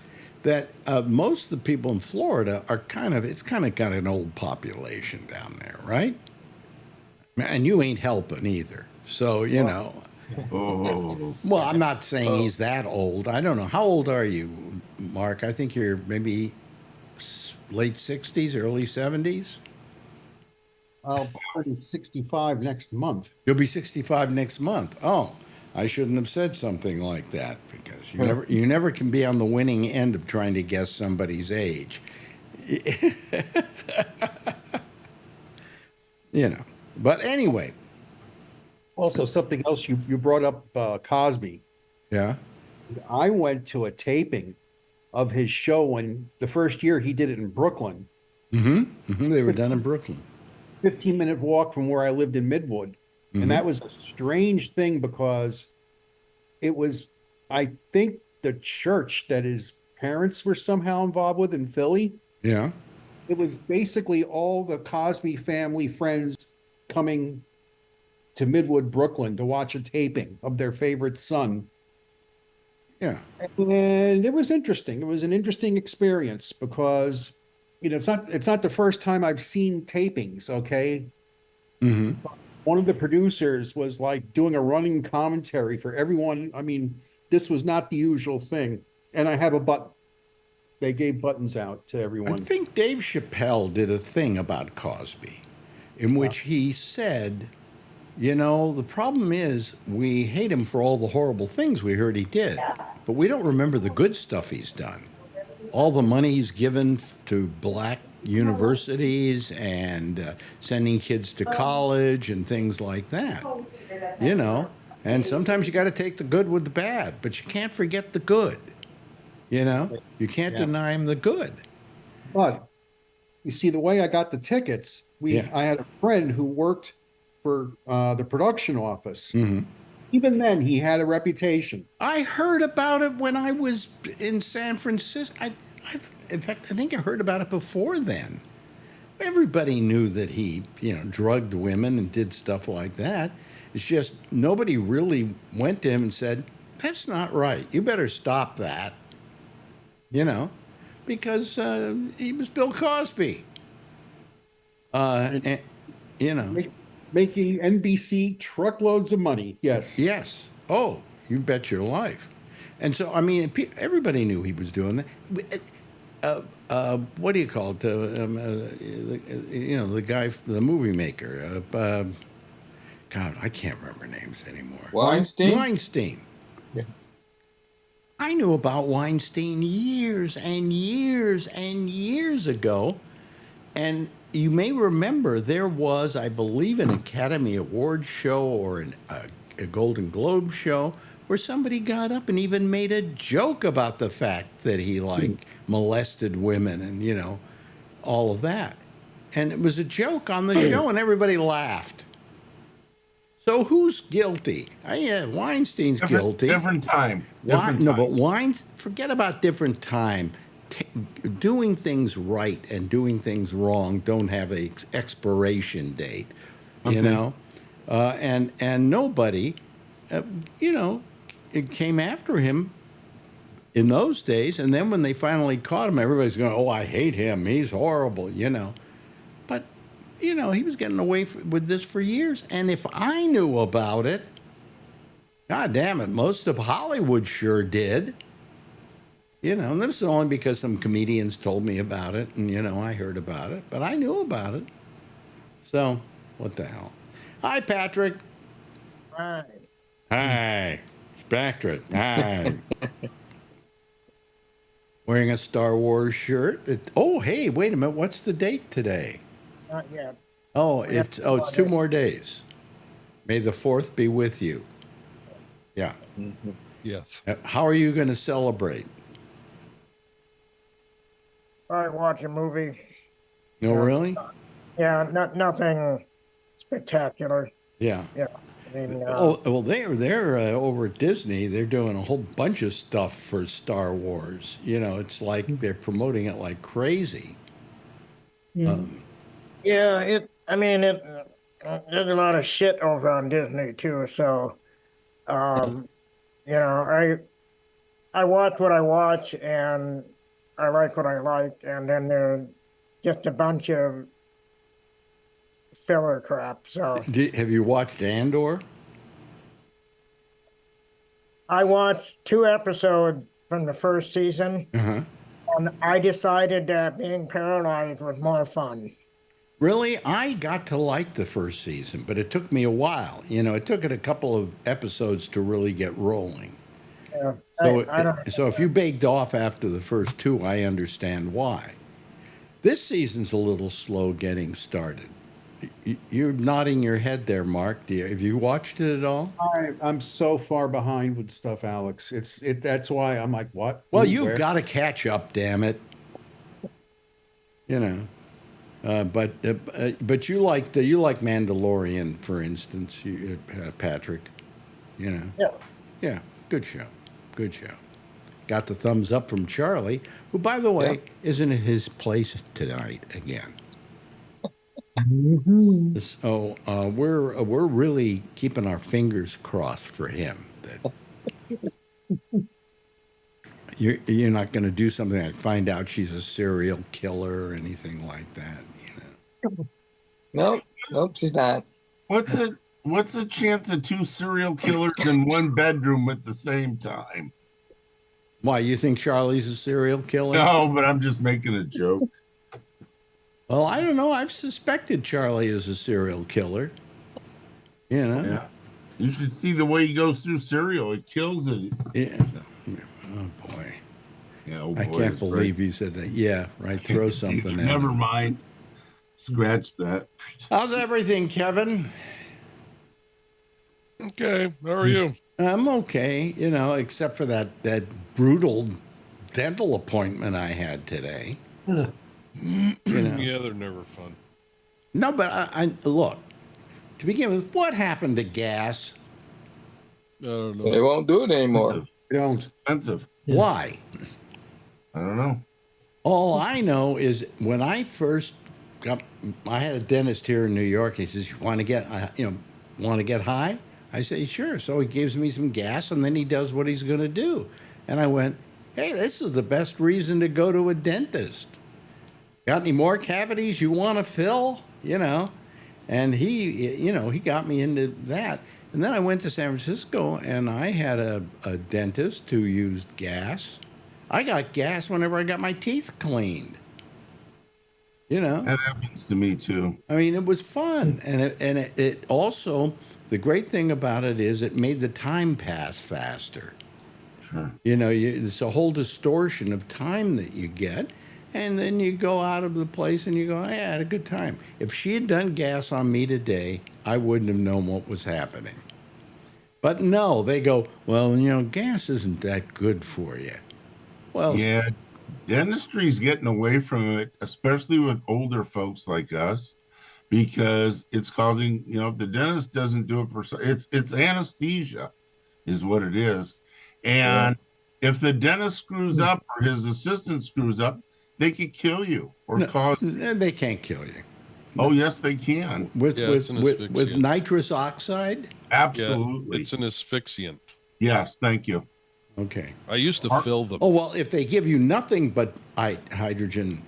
Speaker 6: that most of the people in Florida are it's kind of got an old population down there, right? And you ain't helping either. So, you know.
Speaker 4: Oh.
Speaker 6: Well, I'm not saying he's that old. I don't know. How old are you, Mark? I think you're maybe late 60s, early 70s.
Speaker 5: I'll be 65 next month.
Speaker 6: You'll be 65 next month. Oh, I shouldn't have said something like that, because you never can be on the winning end of trying to guess somebody's age. You know. But anyway.
Speaker 5: Also, something else you brought up, Cosby.
Speaker 6: Yeah.
Speaker 5: I went to a taping of his show when the first year he did it in Brooklyn.
Speaker 6: They were done in Brooklyn.
Speaker 5: 15-minute walk from where I lived in Midwood. And that was a strange thing, because it was, I think, the church that his parents were somehow involved with in Philly.
Speaker 6: Yeah.
Speaker 5: It was basically all the Cosby family friends coming to Midwood, Brooklyn to watch a taping of their favorite son.
Speaker 6: Yeah.
Speaker 5: And it was interesting. It was an interesting experience, because, you know, it's not the first time I've seen tapings, okay? One of the producers was like doing a running commentary for everyone. I mean, this was not the usual thing. And I have a button. They gave buttons out to everyone.
Speaker 6: I think Dave Chappelle did a thing about Cosby in which he said, you know, the problem is we hate him for all the horrible things we heard he did, but we don't remember the good stuff he's done. All the money he's given to black universities and sending kids to college and things like that. You know, and sometimes you got to take the good with the bad, but you can't forget the good. You know, you can't deny him the good.
Speaker 5: But you see, the way I got the tickets, I had a friend who worked for the production office. Even then, he had a reputation.
Speaker 6: I heard about it when I was in San Francisco. In fact, I think I heard about it before then. Everybody knew that he, you know, drugged women and did stuff like that. It's just nobody really went to him and said, "That's not right. You better stop that." You know, because he was Bill Cosby. And, you know.
Speaker 5: Making NBC truckloads of money. Yes.
Speaker 6: Yes. Oh, You bet your life. And so, I mean, everybody knew he was doing that. What do you call it? The guy, the movie maker. God, I can't remember names anymore.
Speaker 7: Weinstein?
Speaker 6: Weinstein.
Speaker 7: Yeah.
Speaker 6: I knew about Weinstein years and years and years ago. And you may remember there was, I believe, an Academy Awards show or a Golden Globe show where somebody got up and even made a joke about the fact that he molested women and all of that. And it was a joke on the show and everybody laughed. So who's guilty? Yeah, Weinstein's guilty.
Speaker 4: Different time.
Speaker 6: Forget about different time. Doing things right and doing things wrong don't have an expiration date, and nobody, it came after him in those days. And then when they finally caught him, everybody's going, "Oh, I hate him. He's horrible," But he was getting away with this for years. And if I knew about it, God damn it, most of Hollywood sure did. And this is only because some comedians told me about it, and I heard about it, but I knew about it. So, what the hell? Hi, Patrick.
Speaker 8: Hi.
Speaker 6: Hi, it's Patrick. Hi. Wearing a Star Wars shirt. Hey, wait a minute. What's the date today?
Speaker 8: Not yet.
Speaker 6: Oh, it's 2 more days. May the 4th be with you. Yeah.
Speaker 7: Mm-hmm. Yes.
Speaker 6: How are you going to celebrate?
Speaker 8: I watch a movie.
Speaker 6: No, really?
Speaker 8: Yeah, nothing spectacular.
Speaker 6: Yeah.
Speaker 8: Yeah. I mean,
Speaker 6: Well, they're over at Disney. They're doing a whole bunch of stuff for Star Wars. It's like they're promoting it like crazy.
Speaker 8: yeah, there's a lot of shit over on Disney too. So, I watch what I watch, and I like what I like, and then there's just a bunch of filler crap. So,
Speaker 6: Have you watched Andor?
Speaker 8: I watched 2 episodes from the first season, and I decided that being paralyzed was more fun.
Speaker 6: Really? I got to like the first season, but it took me a while. It took it a couple of episodes to really get rolling.
Speaker 8: Yeah,
Speaker 6: So if you baked off after the first 2, I understand why. This season's a little slow getting started. You're nodding your head there, Mark. Have you watched it at all?
Speaker 5: I'm so far behind with stuff, Alex. That's why I'm like, what?
Speaker 6: Well,
Speaker 5: Who,
Speaker 6: you've
Speaker 5: where?
Speaker 6: got to catch up, damn it. But you like Mandalorian, for instance, Patrick.
Speaker 8: Yeah.
Speaker 6: Yeah, good show. Good show. Got the thumbs up from Charlie, who, by the way, isn't at his place tonight again. So we're really keeping our fingers crossed for him that you're not going to do something like find out she's a serial killer or anything like that.
Speaker 7: Nope, she's not.
Speaker 4: What's the chance of 2 serial killers in one bedroom at the same time?
Speaker 6: Why, you think Charlie's a serial killer?
Speaker 4: No, but I'm just making a joke.
Speaker 6: Well, I don't know. I've suspected Charlie is a serial killer.
Speaker 4: Yeah. You should see the way he goes through cereal. It kills it.
Speaker 6: Yeah. Oh, boy.
Speaker 4: Yeah, oh boy,
Speaker 6: I can't believe you said that. Yeah, right. Throw something at
Speaker 4: Never
Speaker 6: him.
Speaker 4: mind. Scratch that.
Speaker 6: How's everything, Kevin?
Speaker 1: Okay, how are you?
Speaker 6: I'm okay, except for that brutal dental appointment I had today.
Speaker 1: Yeah, they're never fun.
Speaker 6: No, but I look, to begin with, what happened to gas?
Speaker 1: I don't know.
Speaker 7: They won't do it anymore.
Speaker 5: Don't.
Speaker 4: Expensive.
Speaker 6: Why?
Speaker 4: I don't know.
Speaker 6: All I know is when I first I had a dentist here in New York. He says, "You want to get high?" I say, "Sure." So he gives me some gas, and then he does what he's going to do. And I went, "Hey, this is the best reason to go to a dentist. Got any more cavities you want to fill?" And he got me into that. And then I went to San Francisco, and I had a dentist who used gas. I got gas whenever I got my teeth cleaned.
Speaker 4: That happens to me too.
Speaker 6: I mean, it was fun, and it also, the great thing about it is it made the time pass faster.
Speaker 4: Sure.
Speaker 6: It's a whole distortion of time that you get, and then you go out of the place and you go, "Hey, I had a good time." If she had done gas on me today, I wouldn't have known what was happening. But no, they go, "Well, gas isn't that good for you." Well,
Speaker 4: Yeah, dentistry's getting away from it, especially with older folks like us, because it's causing, if the dentist doesn't do it it's anesthesia is what it is. And if the dentist screws up or his assistant screws up, they could kill you or cause.
Speaker 6: they can't kill you.
Speaker 4: Oh, yes, they can.
Speaker 6: With
Speaker 9: it's
Speaker 6: nitrous oxide?
Speaker 4: Absolutely.
Speaker 9: Yeah, it's an asphyxiant.
Speaker 4: Yes, thank you.
Speaker 6: Okay.
Speaker 9: I used to fill them.
Speaker 6: Oh, well, if they give you nothing but hydrogen,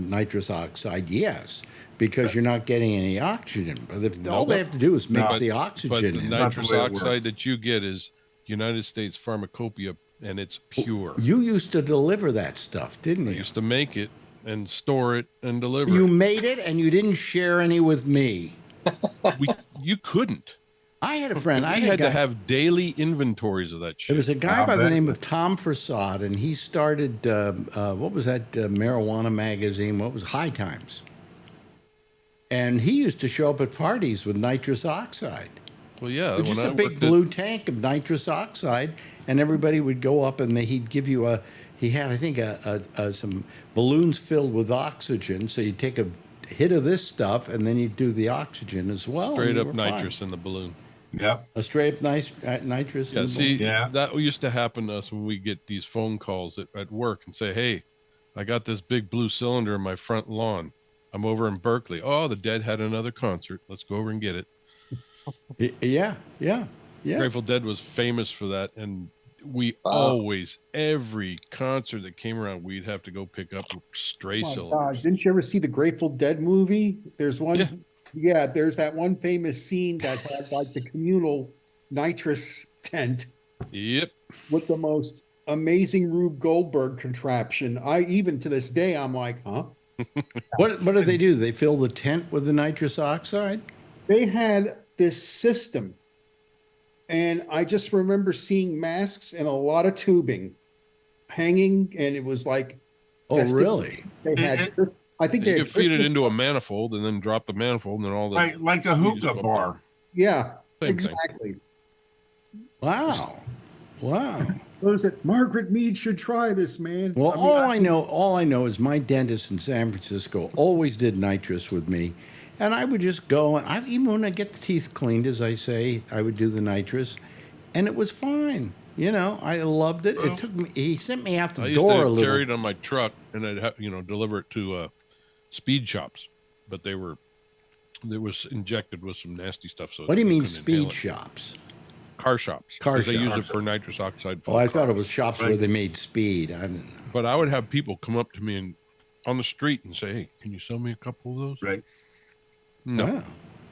Speaker 6: nitrous oxide, yes, because you're not getting any oxygen. But if all they have to do is mix the oxygen
Speaker 9: But the
Speaker 6: in.
Speaker 9: nitrous oxide that you get is United States Pharmacopoeia, and it's pure.
Speaker 6: You used to deliver that stuff, didn't
Speaker 9: I
Speaker 6: you?
Speaker 9: used to make it and store it and deliver
Speaker 6: You
Speaker 9: it.
Speaker 6: made it, and you didn't share any with me.
Speaker 9: You couldn't.
Speaker 6: I had a friend.
Speaker 9: We had to have daily inventories of that shit.
Speaker 6: There was a guy by the name of Tom Farsad, and he started, what was that marijuana magazine? What was High Times? And he used to show up at parties with nitrous oxide.
Speaker 9: Well, yeah.
Speaker 6: Just a big blue tank of nitrous oxide, and everybody would go up, and he'd give you he had, I think, some balloons filled with oxygen, so you'd take a hit of this stuff, and then you'd do the oxygen as well.
Speaker 9: Straight up nitrous in the balloon.
Speaker 4: Yep.
Speaker 6: A straight up nitrous.
Speaker 9: Yeah,
Speaker 6: in the
Speaker 9: see,
Speaker 6: balloon.
Speaker 9: that used to happen to us when we get these phone calls at work and say, "Hey, I got this big blue cylinder in my front lawn. I'm over in Berkeley. Oh, the Dead had another concert. Let's go over and get it."
Speaker 6: Yeah.
Speaker 9: Grateful Dead was famous for that, and we always, every concert that came around, we'd have to go pick up stray cylinders.
Speaker 5: God, didn't you ever see the Grateful Dead movie? There's one. Yeah, there's that one famous scene that had like the communal nitrous tent.
Speaker 9: Yep.
Speaker 5: With the most amazing Rube Goldberg contraption. Even to this day, I'm like, huh?
Speaker 6: What do they do? They fill the tent with the nitrous oxide?
Speaker 5: They had this system. And I just remember seeing masks and a lot of tubing hanging, and it was like,
Speaker 6: oh, really?
Speaker 5: They had, I think
Speaker 9: you could feed it into a manifold and then drop the manifold, and then all the
Speaker 4: like a hookah bar.
Speaker 5: Yeah,
Speaker 9: Same
Speaker 5: exactly.
Speaker 9: thing.
Speaker 6: Wow.
Speaker 5: What is it? Margaret Mead should try this, man.
Speaker 6: Well, all I know is my dentist in San Francisco always did nitrous with me, and I would just go, and even when I get the teeth cleaned, as I say, I would do the nitrous, and it was fine. I loved it. It took me. He sent me out the door a little.
Speaker 9: I used to carry it on my truck, and I'd have deliver it to speed shops, but they was injected with some nasty stuff. So
Speaker 6: what do you mean speed shops?
Speaker 9: Car shops. They use it for nitrous oxide.
Speaker 6: Oh, I thought it was shops where they made speed. I didn't know.
Speaker 9: But I would have people come up to me on the street and say, "Hey, can you sell me a couple of those?"
Speaker 4: Right.
Speaker 9: No.
Speaker 6: Wow.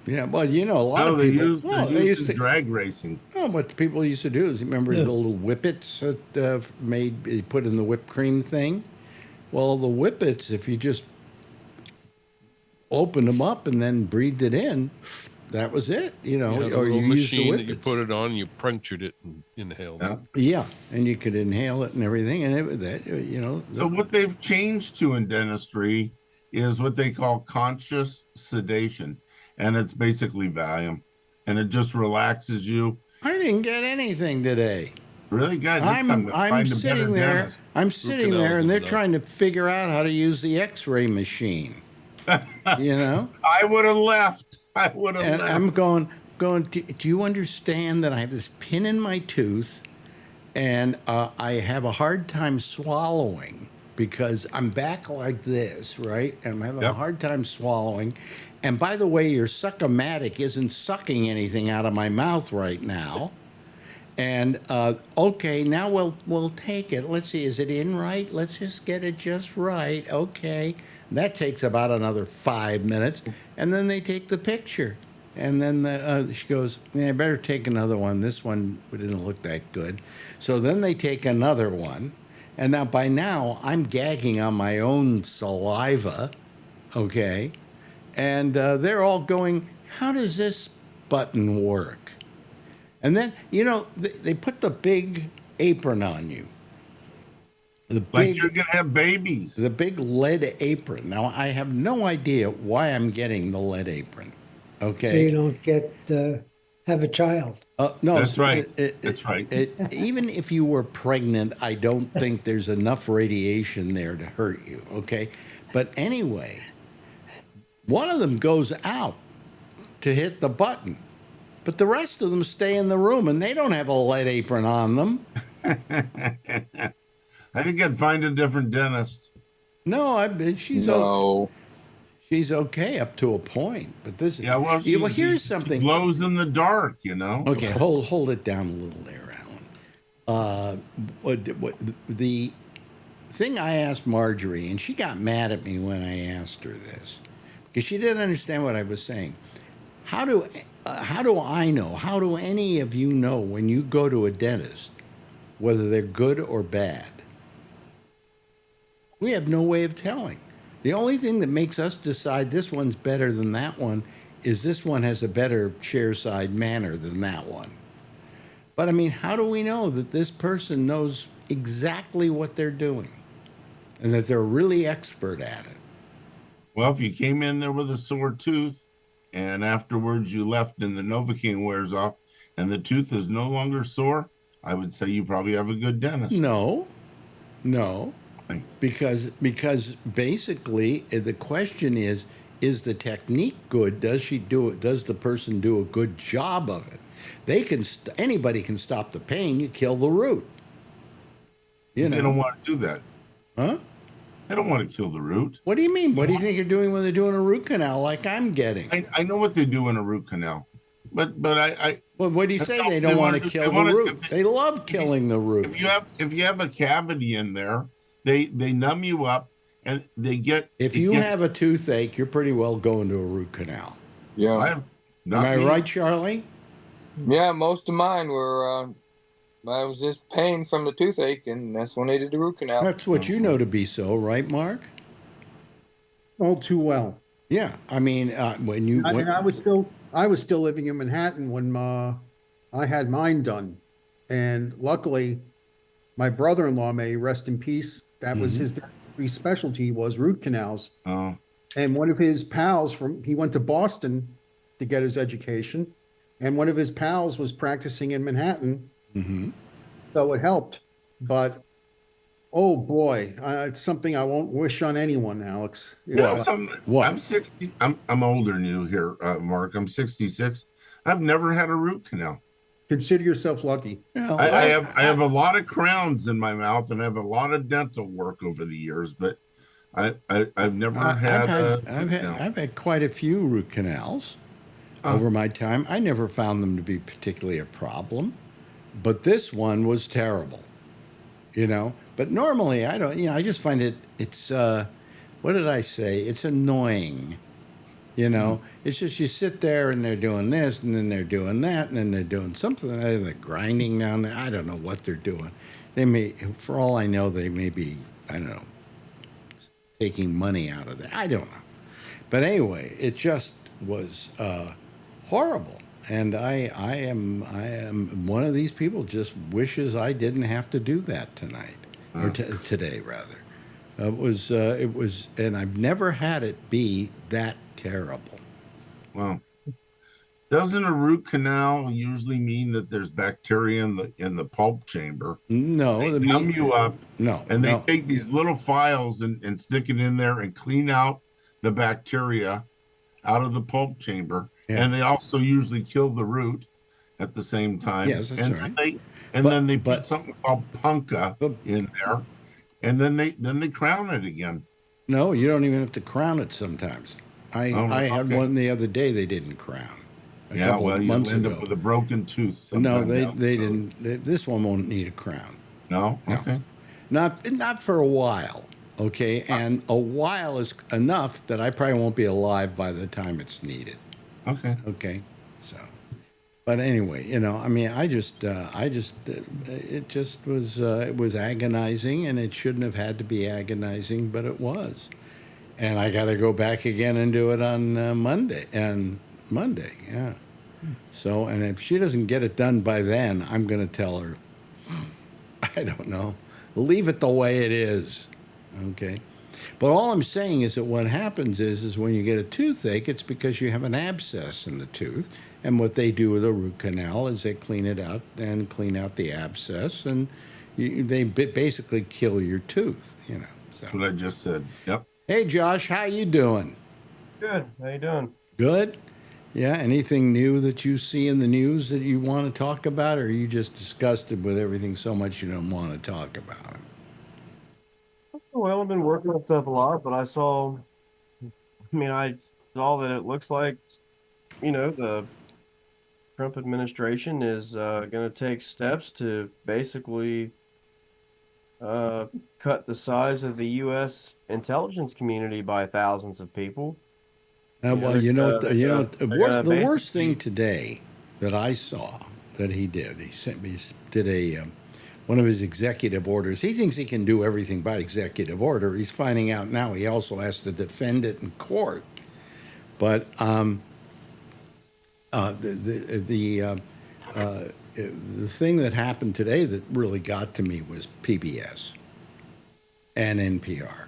Speaker 6: Yeah, well, a lot of people.
Speaker 4: They used to drag racing.
Speaker 6: Oh, what the people used to do is, remember the little whippets that they put in the whipped cream thing? Well, the whippets, if you just opened them up and then breathed it in, that was it. Or you used the
Speaker 9: machine
Speaker 6: whippets.
Speaker 9: that you put it on, you punctured it and inhaled it.
Speaker 6: Yeah, and you could inhale it and everything, and
Speaker 4: So what they've changed to in dentistry is what they call conscious sedation. And it's basically Valium, and it just relaxes you.
Speaker 6: I didn't get anything today.
Speaker 4: Really, good.
Speaker 6: I'm sitting there. I'm sitting there, and they're trying to figure out how to use the X-ray machine.
Speaker 4: I would have left.
Speaker 6: And I'm going. Do you understand that I have this pin in my tooth, and I have a hard time swallowing because I'm back like this, right? And I'm having a hard time swallowing. And by the way, your suck-o-matic isn't sucking anything out of my mouth right now. And okay, now we'll take it. Let's see, is it in right? Let's just get it just right. Okay. That takes about another 5 minutes, and then they take the picture. And then she goes, yeah, I better take another one. This one didn't look that good. So then they take another one. And now, by now, I'm gagging on my own saliva, okay? And they're all going, how does this button work? And then, you know, they put the big apron on you.
Speaker 4: Like you're going to have babies.
Speaker 6: The big lead apron. Now, I have no idea why I'm getting the lead apron. Okay.
Speaker 10: So you don't get have a child.
Speaker 6: No,
Speaker 4: that's right. That's right.
Speaker 6: Even if you were pregnant, I don't think there's enough radiation there to hurt you. Okay. But anyway, one of them goes out to hit the button, but the rest of them stay in the room and they don't have a lead apron on them.
Speaker 4: I think I'd find a different dentist.
Speaker 6: No, she's okay up to a point, but this is here's something.
Speaker 4: She glows in the dark, you know.
Speaker 6: Okay, hold it down a little there, Alan. The thing I asked Marjorie, and she got mad at me when I asked her this, because she didn't understand what I was saying. How do I know? How do any of you know when you go to a dentist whether they're good or bad? We have no way of telling. The only thing that makes us decide this one's better than that one is this one has a better chairside manner than that one. But I mean, how do we know that this person knows exactly what they're doing and that they're really expert at it?
Speaker 4: Well, if you came in there with a sore tooth and afterwards you left and the Novocaine wears off and the tooth is no longer sore, I would say you probably have a good dentist.
Speaker 6: No. Because basically the question is the technique good? Does the person do a good job of it? Anybody can stop the pain. You kill the root.
Speaker 4: They don't want to do that.
Speaker 6: Huh?
Speaker 4: They don't want to kill the root.
Speaker 6: What do you mean? What do you think you're doing when they're doing a root canal like I'm getting?
Speaker 4: I know what they do in a root canal. But
Speaker 6: well, what do you say? They don't want to kill the root. They love killing the root.
Speaker 4: If you have a cavity in there, they numb you up and they get.
Speaker 6: If you have a toothache, you're pretty well going to a root canal.
Speaker 7: Yeah.
Speaker 6: Am I right, Charlie?
Speaker 7: Yeah, most of mine were. I was just pain from the toothache, and that's when I needed the root canal.
Speaker 6: That's what you know to be so, right, Mark?
Speaker 5: All too well.
Speaker 6: Yeah, I mean, when you.
Speaker 5: I was still living in Manhattan when I had mine done, and luckily, my brother-in-law, may he rest in peace, that was his specialty, was root canals.
Speaker 4: Oh.
Speaker 5: And one of his pals he went to Boston to get his education, and one of his pals was practicing in Manhattan, so it helped. But oh boy, it's something I won't wish on anyone, Alex.
Speaker 4: What? I'm 60. I'm older than you here, Mark. I'm 66. I've never had a root canal.
Speaker 5: Consider yourself lucky.
Speaker 4: I have a lot of crowns in my mouth, and I have a lot of dental work over the years, but I've never
Speaker 6: I've had quite a few root canals over my time. I never found them to be particularly a problem, but this one was terrible. But normally I don't. I just find it's what did I say? It's annoying. It's just you sit there and they're doing this and then they're doing that and then they're doing something. They're grinding down there. I don't know what they're doing. They may, for all I know, they may be, I don't know, taking money out of that. I don't know. But anyway, it just was horrible. And I am one of these people just wishes I didn't have to do that tonight or today rather. It was, and I've never had it be that terrible.
Speaker 4: Well, doesn't a root canal usually mean that there's bacteria in the pulp chamber?
Speaker 6: No,
Speaker 4: they numb you up.
Speaker 6: No,
Speaker 4: and they take these little files and stick it in there and clean out the bacteria out of the pulp chamber. Yeah. And they also usually kill the root at the same time.
Speaker 6: Yes, that's right.
Speaker 4: Then they put something called punka in there. And then they crown it again.
Speaker 6: No, you don't even have to crown it sometimes. I had one the other day they didn't crown. A couple of months
Speaker 4: end
Speaker 6: ago.
Speaker 4: Up with a broken tooth.
Speaker 6: No, they didn't. This one won't need a crown.
Speaker 4: No? Okay.
Speaker 6: Not for a while. Okay, and a while is enough that I probably won't be alive by the time it's needed.
Speaker 4: Okay.
Speaker 6: Okay, so, but anyway, I mean, it just was, it was agonizing, and it shouldn't have had to be agonizing, but it was. And I got to go back again and do it on Monday, yeah. So, and if she doesn't get it done by then, I'm going to tell her, I don't know, leave it the way it is, okay? But all I'm saying is that what happens is when you get a toothache, it's because you have an abscess in the tooth. And what they do with a root canal is they clean it out and clean out the abscess, and they basically kill your tooth, So.
Speaker 4: That's what I just said. Yep.
Speaker 6: Hey, Josh, how you doing?
Speaker 11: Good. How you doing?
Speaker 6: Good. Yeah. Anything new that you see in the news that you want to talk about, or are you just disgusted with everything so much you don't want to talk about it?
Speaker 11: Well, I've been working on stuff a lot, but I saw that it looks like, the Trump administration is going to take steps to basically cut the size of the U.S. intelligence community by thousands of people.
Speaker 6: Well, the worst thing today that I saw that he did, he did one of his executive orders. He thinks he can do everything by executive order. He's finding out now he also has to defend it in court. But the thing that happened today that really got to me was PBS and NPR.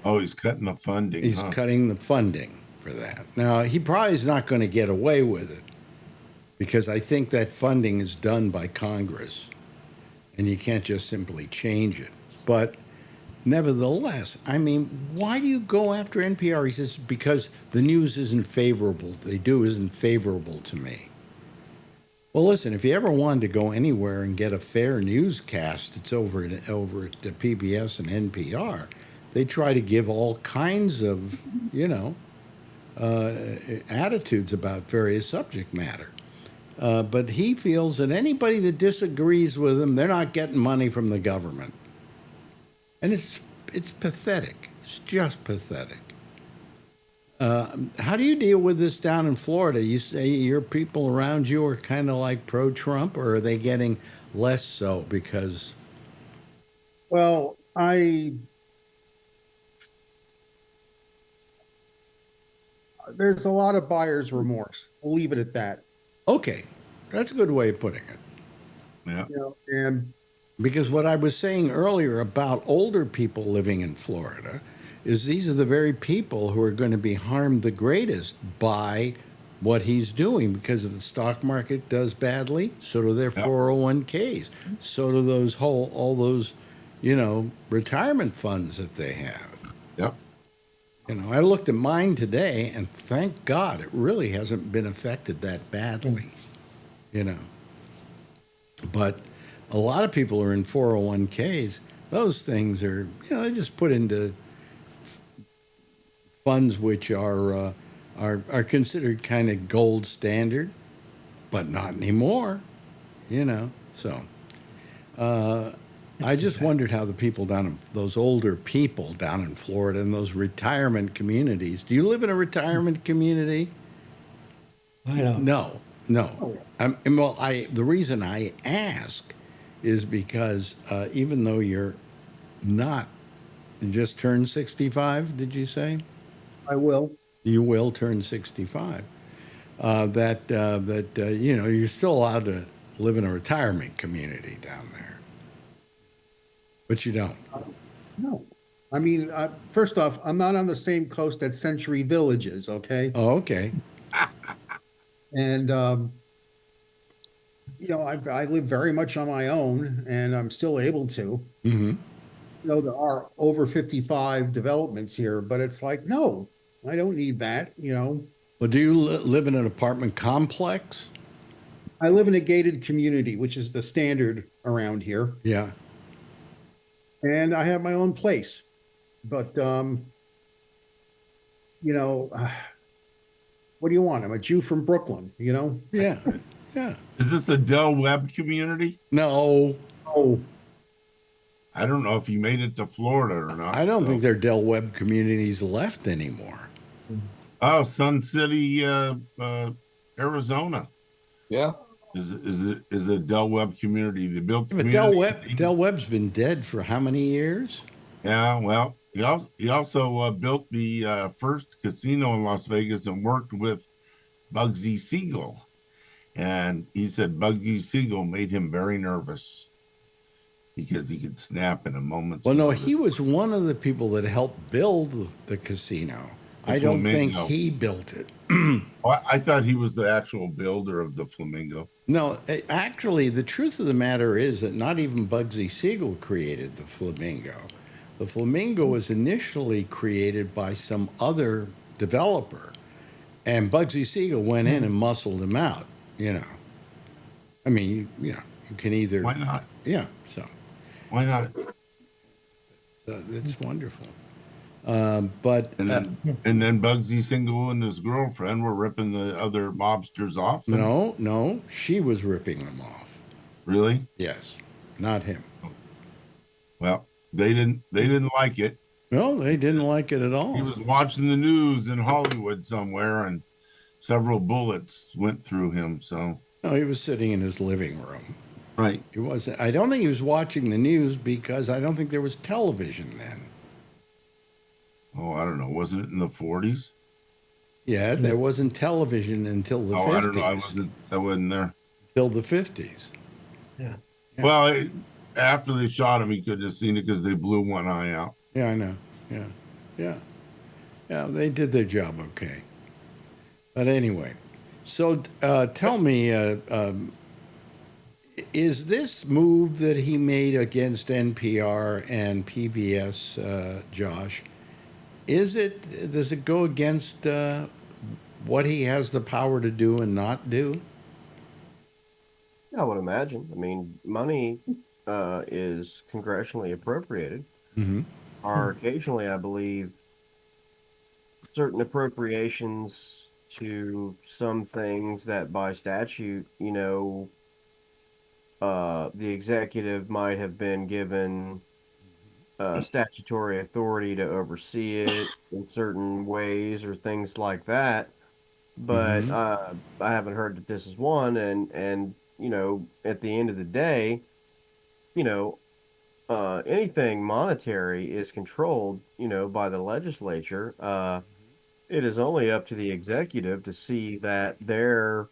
Speaker 4: Oh, he's cutting the funding.
Speaker 6: He's cutting the funding for that. Now, he probably is not going to get away with it because I think that funding is done by Congress and you can't just simply change it. But nevertheless, I mean, why do you go after NPR? He says, because the news isn't favorable. Isn't favorable to me. Well, listen, if you ever wanted to go anywhere and get a fair newscast, it's over at the PBS and NPR. They try to give all kinds of, attitudes about various subject matter. But he feels that anybody that disagrees with him, they're not getting money from the government. And it's pathetic. It's just pathetic. How do you deal with this down in Florida? You say your people around you are kind of like pro-Trump, or are they getting less so because?
Speaker 5: Well, there's a lot of buyer's remorse. We'll leave it at that.
Speaker 6: Okay, that's a good way of putting it.
Speaker 4: Yeah.
Speaker 5: And
Speaker 6: because what I was saying earlier about older people living in Florida is these are the very people who are going to be harmed the greatest by what he's doing, because if the stock market does badly, so do their 401ks, so do all those, retirement funds that they have.
Speaker 4: Yep.
Speaker 6: I looked at mine today, and thank God it really hasn't been affected that badly, But a lot of people are in 401ks. Those things are, they just put into funds which are considered kind of gold standard, but not anymore, So I just wondered how the people those older people down in Florida in those retirement communities. Do you live in a retirement community?
Speaker 10: I don't.
Speaker 6: No. The reason I ask is because even though you're not, you just turned 65, did you say?
Speaker 5: I will.
Speaker 6: You will turn 65. You're still allowed to live in a retirement community down there. But you don't.
Speaker 5: No. I mean, first off, I'm not on the same coast that Century Village is, okay?
Speaker 6: Oh, okay.
Speaker 5: And, I live very much on my own, and I'm still able to.
Speaker 6: Mm-hmm.
Speaker 5: There are over 55 developments here, but it's like, no, I don't need that, Well,
Speaker 6: do you live in an apartment complex?
Speaker 5: I live in a gated community, which is the standard around here.
Speaker 6: Yeah.
Speaker 5: And I have my own place. But, what do you want? I'm a Jew from Brooklyn,
Speaker 6: Yeah. Yeah.
Speaker 4: Is this a Del Webb community?
Speaker 6: No.
Speaker 5: Oh.
Speaker 4: I don't know if he made it to Florida or not.
Speaker 6: I don't think there are Del Webb communities left anymore.
Speaker 4: Oh, Sun City, Arizona.
Speaker 7: Yeah.
Speaker 4: Is a Del Webb community. They built the
Speaker 6: But
Speaker 4: community.
Speaker 6: Del Webb's been dead for how many years?
Speaker 4: Yeah, well, he also built the first casino in Las Vegas and worked with Bugsy Siegel. And he said Bugsy Siegel made him very nervous because he could snap in a moment's
Speaker 6: Well, no,
Speaker 4: notice.
Speaker 6: he was one of the people that helped build the casino. I don't think he built it.
Speaker 4: I thought he was the actual builder of the Flamingo.
Speaker 6: No, actually, the truth of the matter is that not even Bugsy Siegel created the Flamingo. The Flamingo was initially created by some other developer, and Bugsy Siegel went in and muscled him out, you know. I mean, you can either...
Speaker 4: Why not?
Speaker 6: Yeah, so...
Speaker 4: Why not?
Speaker 6: It's wonderful. But
Speaker 4: and then Bugsy Siegel and his girlfriend were ripping the other mobsters off.
Speaker 6: No, she was ripping them off.
Speaker 4: Really?
Speaker 6: Yes, not him.
Speaker 4: Well, they didn't like it.
Speaker 6: No, they didn't like it at all.
Speaker 4: He was watching the news in Hollywood somewhere, and several bullets went through him. So
Speaker 6: no, he was sitting in his living room.
Speaker 4: Right.
Speaker 6: He wasn't. I don't think he was watching the news because I don't think there was television then.
Speaker 4: Oh, I don't know. Wasn't it in the 40s?
Speaker 6: Yeah, there wasn't television until the 50s.
Speaker 4: I don't know. I wasn't there.
Speaker 6: Till the 50s.
Speaker 10: Yeah.
Speaker 4: Well, after they shot him, he couldn't have seen it because they blew one eye out.
Speaker 6: Yeah, I know. Yeah, they did their job okay. But anyway, so tell me, is this move that he made against NPR and PBS, Josh, does it go against what he has the power to do and not do?
Speaker 11: I would imagine. I mean, money is congressionally appropriated.
Speaker 6: Mm-hmm.
Speaker 11: Or occasionally, I believe, certain appropriations to some things that by statute, the executive might have been given statutory authority to oversee it in certain ways or things like that. But I haven't heard that this is one. And at the end of the day, anything monetary is controlled, by the legislature. It is only up to the executive to see that their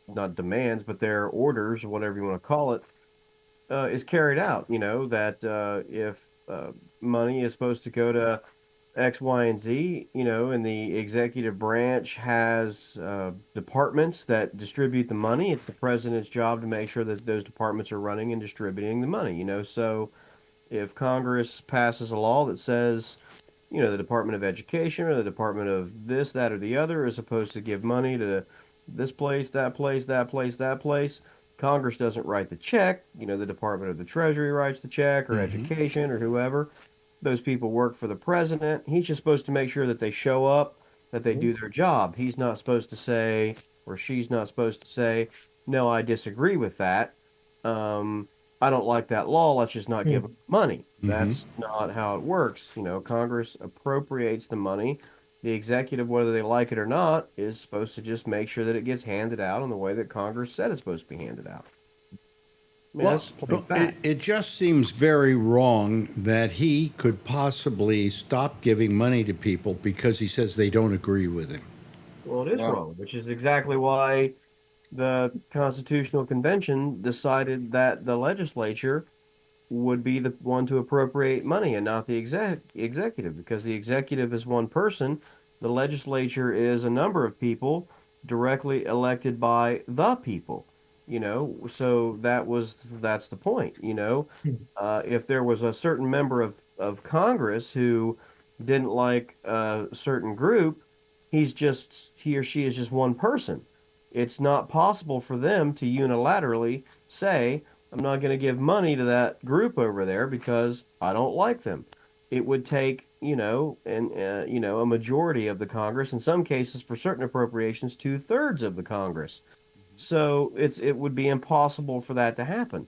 Speaker 11: not demands, but their orders, whatever you want to call it, is carried out. That if money is supposed to go to X, Y, and Z, and the executive branch has departments that distribute the money, it's the president's job to make sure that those departments are running and distributing the money, So if Congress passes a law that says, the Department of Education or the Department of this, that, or the other is supposed to give money to this place, that place, that place, that place, Congress doesn't write the check. The Department of the Treasury writes the check, or Education, or whoever. Those people work for the president. He's just supposed to make sure that they show up, that they do their job. He's not supposed to say, or she's not supposed to say, no, I disagree with that. I don't like that law. Let's just not give them money. That's not how it works. Congress appropriates the money. The executive, whether they like it or not, is supposed to just make sure that it gets handed out in the way that Congress said it's supposed to be handed out.
Speaker 6: Well, it just seems very wrong that he could possibly stop giving money to people because he says they don't agree with him.
Speaker 11: Well, it is wrong, which is exactly why the Constitutional Convention decided that the legislature would be the one to appropriate money and not the executive, because the executive is one person. The legislature is a number of people directly elected by the people. So that's the point. If there was a certain member of Congress who didn't like a certain group, he or she is just one person. It's not possible for them to unilaterally say, I'm not going to give money to that group over there because I don't like them. It would take, a majority of the Congress, in some cases for certain appropriations, 2/3 of the Congress. So it would be impossible for that to happen.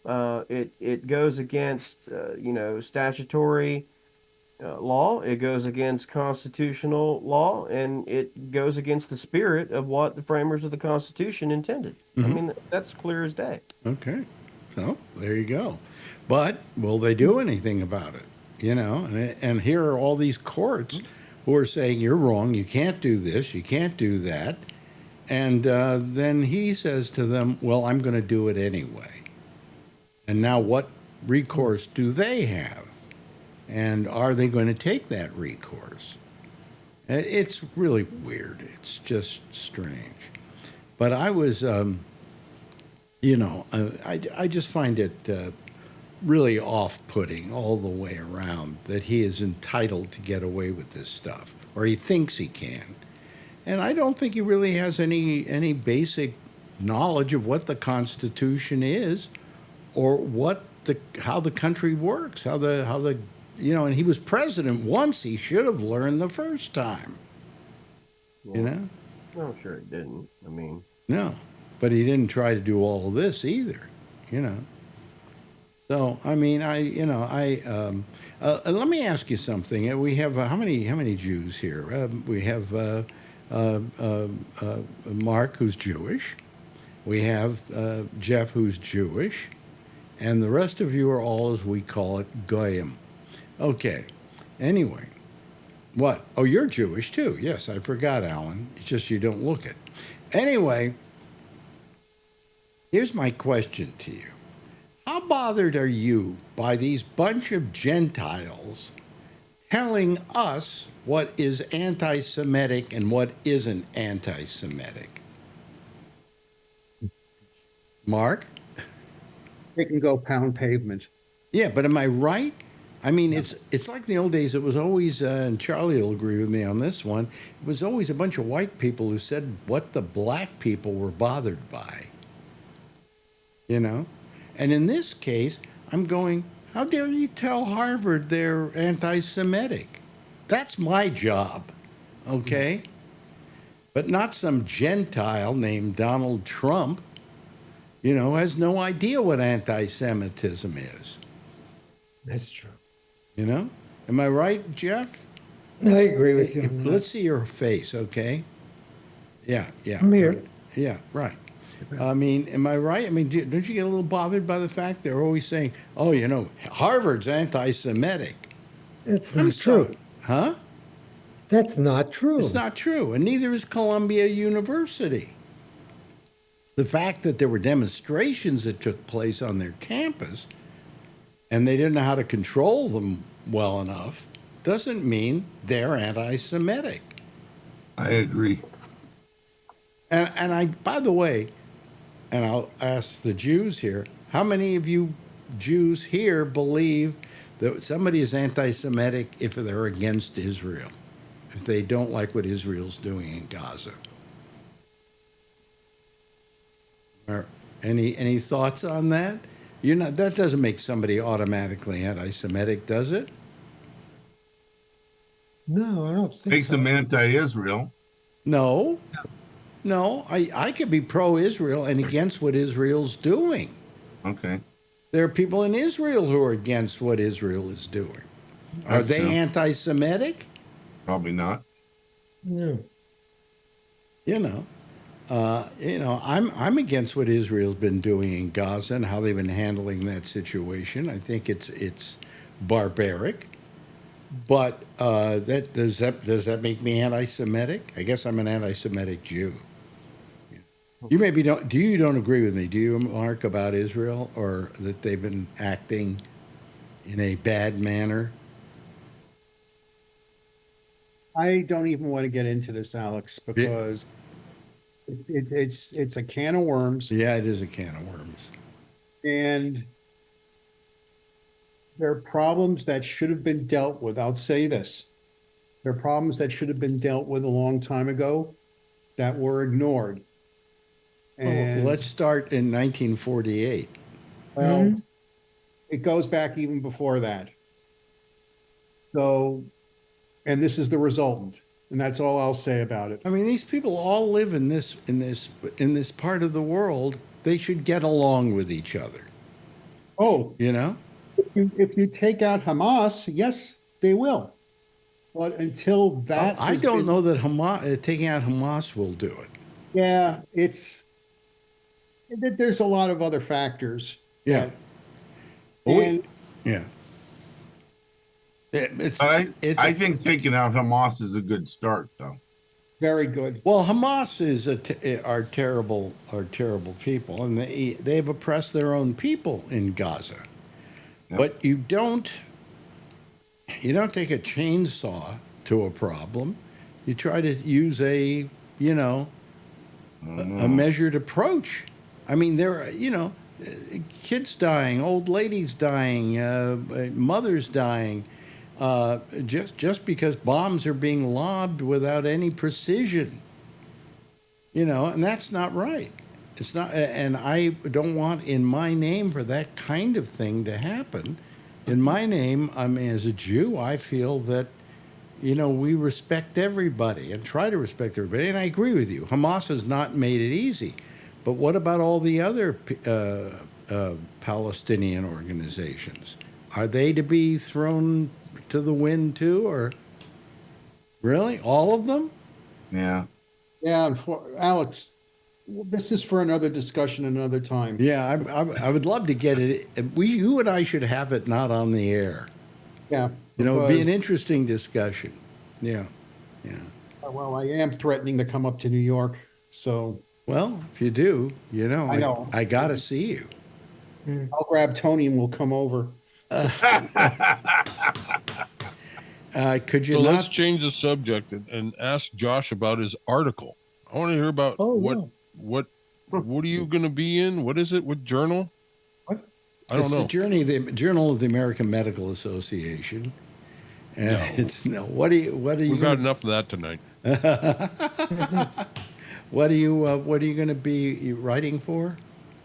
Speaker 11: It goes against statutory law. It goes against constitutional law, and it goes against the spirit of what the framers of the Constitution intended. I mean, that's clear as day.
Speaker 6: Okay. So there you go. But will they do anything about it? And here are all these courts who are saying, you're wrong, you can't do this, you can't do that. And then he says to them, well, I'm going to do it anyway. And now what recourse do they have? And are they going to take that recourse? It's really weird. It's just strange. But I was, I just find it really off-putting all the way around that he is entitled to get away with this stuff, or he thinks he can. And I don't think he really has any basic knowledge of what the Constitution is, or how the country works, how the and he was president once. He should have learned the first time.
Speaker 11: Well, I'm sure he didn't. I mean,
Speaker 6: no, but he didn't try to do all of this either. So I mean, let me ask you something. We have how many Jews here? We have Mark, who's Jewish. We have Jeff, who's Jewish, and the rest of you are all, as we call it, goyim. Okay. Anyway, what? Oh, you're Jewish too. Yes, I forgot, Alan. It's just you don't look it. Anyway, here's my question to you. How bothered are you by these bunch of Gentiles telling us what is anti-Semitic and what isn't anti-Semitic? Mark?
Speaker 5: They can go pound pavement.
Speaker 6: Yeah, but am I right? I mean, it's like the old days. It was always, and Charlie will agree with me on this one, it was always a bunch of white people who said what the black people were bothered by. And in this case, I'm going, how dare you tell Harvard they're anti-Semitic? That's my job, okay? But not some Gentile named Donald Trump, has no idea what anti-Semitism is.
Speaker 10: That's true.
Speaker 6: Am I right, Jeff?
Speaker 10: I agree with you.
Speaker 6: Let's see your face, okay? Yeah.
Speaker 10: I'm here.
Speaker 6: Yeah, right. I mean, am I right? I mean, don't you get a little bothered by the fact they're always saying, oh, Harvard's anti-Semitic?
Speaker 10: That's not true.
Speaker 6: Huh?
Speaker 10: That's not true.
Speaker 6: It's not true, and neither is Columbia University. The fact that there were demonstrations that took place on their campus and they didn't know how to control them well enough doesn't mean they're anti-Semitic.
Speaker 4: I agree.
Speaker 6: And I, by the way, and I'll ask the Jews here, how many of you Jews here believe that somebody is anti-Semitic if they're against Israel, if they don't like what Israel's doing in Gaza? Or any thoughts on that? That doesn't make somebody automatically anti-Semitic, does it?
Speaker 10: No, I don't think
Speaker 4: Makes
Speaker 10: so.
Speaker 4: them anti-Israel.
Speaker 6: No, I could be pro-Israel and against what Israel's doing.
Speaker 4: Okay.
Speaker 6: There are people in Israel who are against what Israel is doing. Are
Speaker 4: That's
Speaker 6: they
Speaker 4: true.
Speaker 6: anti-Semitic?
Speaker 4: Probably not.
Speaker 10: No.
Speaker 6: I'm against what Israel's been doing in Gaza and how they've been handling that situation. I think it's barbaric. But does that make me anti-Semitic? I guess I'm an anti-Semitic Jew. You maybe don't. You don't agree with me, do you, Mark, about Israel, or that they've been acting in a bad manner?
Speaker 5: I don't even want to get into this, Alex, because it's a can of worms.
Speaker 6: Yeah, it is a can of worms.
Speaker 5: And there are problems that should have been dealt with. I'll say this. There are problems that should have been dealt with a long time ago that were ignored. And
Speaker 6: let's start in 1948.
Speaker 5: Well, it goes back even before that. So, and this is the resultant, and that's all I'll say about it.
Speaker 6: I mean, these people all live in this part of the world. They should get along with each other.
Speaker 5: Oh,
Speaker 6: You know?
Speaker 5: if you take out Hamas, yes, they will. But until that,
Speaker 6: I don't know that Hamas taking out Hamas will do it.
Speaker 5: Yeah, there's a lot of other factors.
Speaker 6: Yeah.
Speaker 5: And
Speaker 6: yeah.
Speaker 4: I think taking out Hamas is a good start, though.
Speaker 5: Very good.
Speaker 6: Well, Hamas are terrible people, and they've oppressed their own people in Gaza. Yep. But you don't take a chainsaw to a problem. You try to use a measured approach. I mean, there are kids dying, old ladies dying, mothers dying. Just because bombs are being lobbed without any precision, and that's not right. It's not, and I don't want in my name for that kind of thing to happen. In my name, I mean, as a Jew, I feel that, we respect everybody and try to respect everybody. And I agree with you. Hamas has not made it easy. But what about all the other Palestinian organizations? Are they to be thrown to the wind too, or really all of them?
Speaker 5: Yeah, and for Alex, this is for another discussion another time.
Speaker 6: Yeah, I would love to get it. You and I should have it not on the air.
Speaker 5: Yeah,
Speaker 6: it'd be an interesting discussion. Yeah.
Speaker 5: Well, I am threatening to come up to New York, so.
Speaker 6: Well, if you do,
Speaker 5: I know
Speaker 6: I gotta see you.
Speaker 5: I'll grab Tony and we'll come over.
Speaker 6: Could you
Speaker 9: Let's change the subject and ask Josh about his article. I want to hear about what are you going to be in? What is it? What journal?
Speaker 5: What?
Speaker 6: I don't know. The Journal of the American Medical Association. What are you?
Speaker 9: We've had enough of that tonight.
Speaker 6: What are you going to be writing for?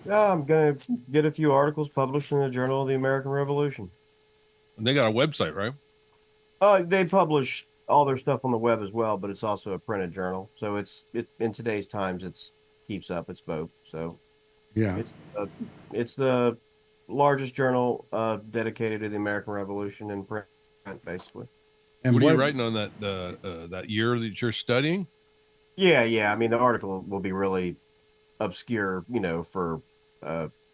Speaker 11: I'm going to get a few articles published in the Journal of the American Revolution.
Speaker 9: And they got a website, right?
Speaker 11: They publish all their stuff on the web as well, but it's also a printed journal. So it in today's times, it's both. So
Speaker 6: yeah,
Speaker 11: it's the largest journal dedicated to the American Revolution in print, basically.
Speaker 9: And what are you writing on that year that you're studying?
Speaker 11: Yeah. I mean, the article will be really obscure, for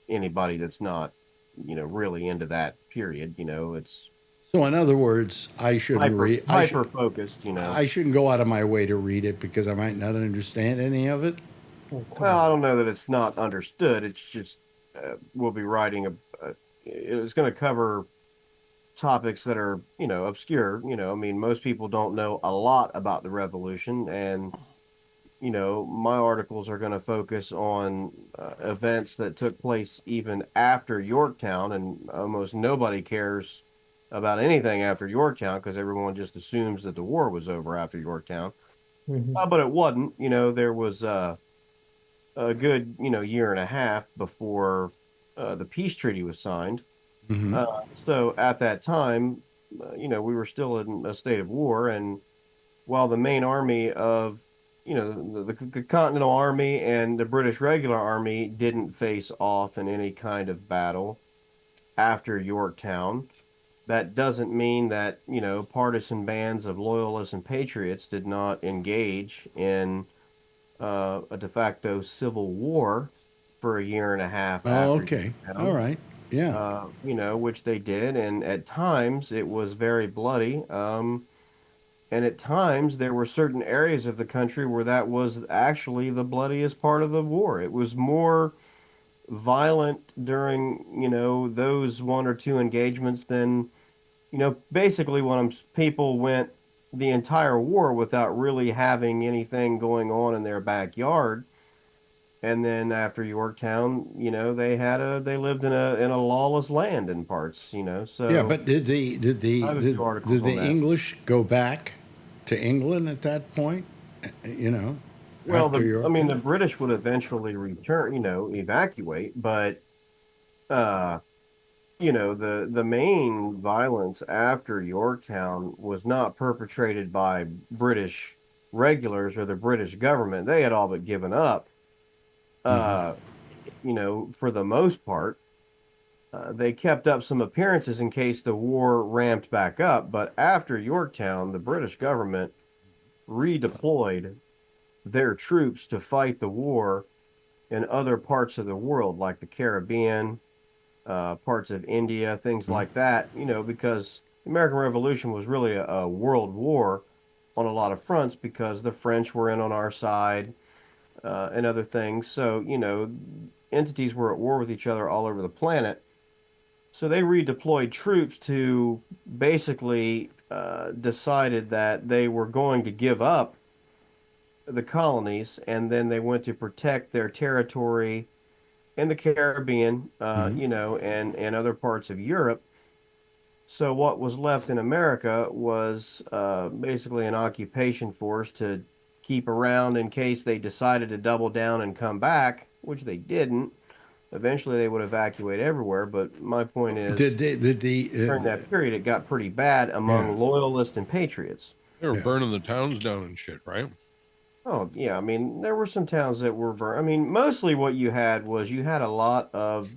Speaker 11: anybody that's not, really into that period. It's.
Speaker 6: So in other words, I shouldn't read.
Speaker 11: Hyper focused,
Speaker 6: I shouldn't go out of my way to read it because I might not understand any of it.
Speaker 11: Well, I don't know that it's not understood. It's just we'll be writing it's going to cover topics that are obscure. I mean, most people don't know a lot about the revolution, and my articles are going to focus on events that took place even after Yorktown, and almost nobody cares about anything after Yorktown because everyone just assumes that the war was over after Yorktown. Mm-hmm. But it wasn't. There was a good year and a half before the peace treaty was signed. Mm-hmm. So at that time, we were still in a state of war, and while the main army of the Continental Army and the British Regular Army didn't face off in any kind of battle after Yorktown, that doesn't mean that, partisan bands of loyalists and patriots did not engage in a de facto civil war for a year and a half.
Speaker 6: Oh, okay. All right. Yeah.
Speaker 11: Which they did. And at times it was very bloody. And at times there were certain areas of the country where that was actually the bloodiest part of the war. It was more violent during those one or two engagements than basically when people went the entire war without really having anything going on in their backyard, and then after Yorktown, they lived in a lawless land in parts, so
Speaker 6: yeah. But did the English go back to England at that point?
Speaker 11: Well, the British would eventually return, evacuate, but, the main violence after Yorktown was not perpetrated by British regulars or the British government. They had all but given up, for the most part. they kept up some appearances in case the war ramped back up. But after Yorktown, the British government redeployed their troops to fight the war in other parts of the world, like the Caribbean, parts of India, things like that, because the American Revolution was really a world war on a lot of fronts because the French were in on our side and other things. So, entities were at war with each other all over the planet. So they redeployed troops to basically decided that they were going to give up the colonies, and then they went to protect their territory in the Caribbean, and other parts of Europe. So what was left in America was basically an occupation force to keep around in case they decided to double down and come back, which they didn't. Eventually, they would evacuate everywhere. But my point is, during that period, it got pretty bad among loyalists and patriots.
Speaker 9: They were burning the towns down and shit, right?
Speaker 11: Oh, yeah. I mean, there were some towns that were burned. I mean, mostly what you had was you had a lot of,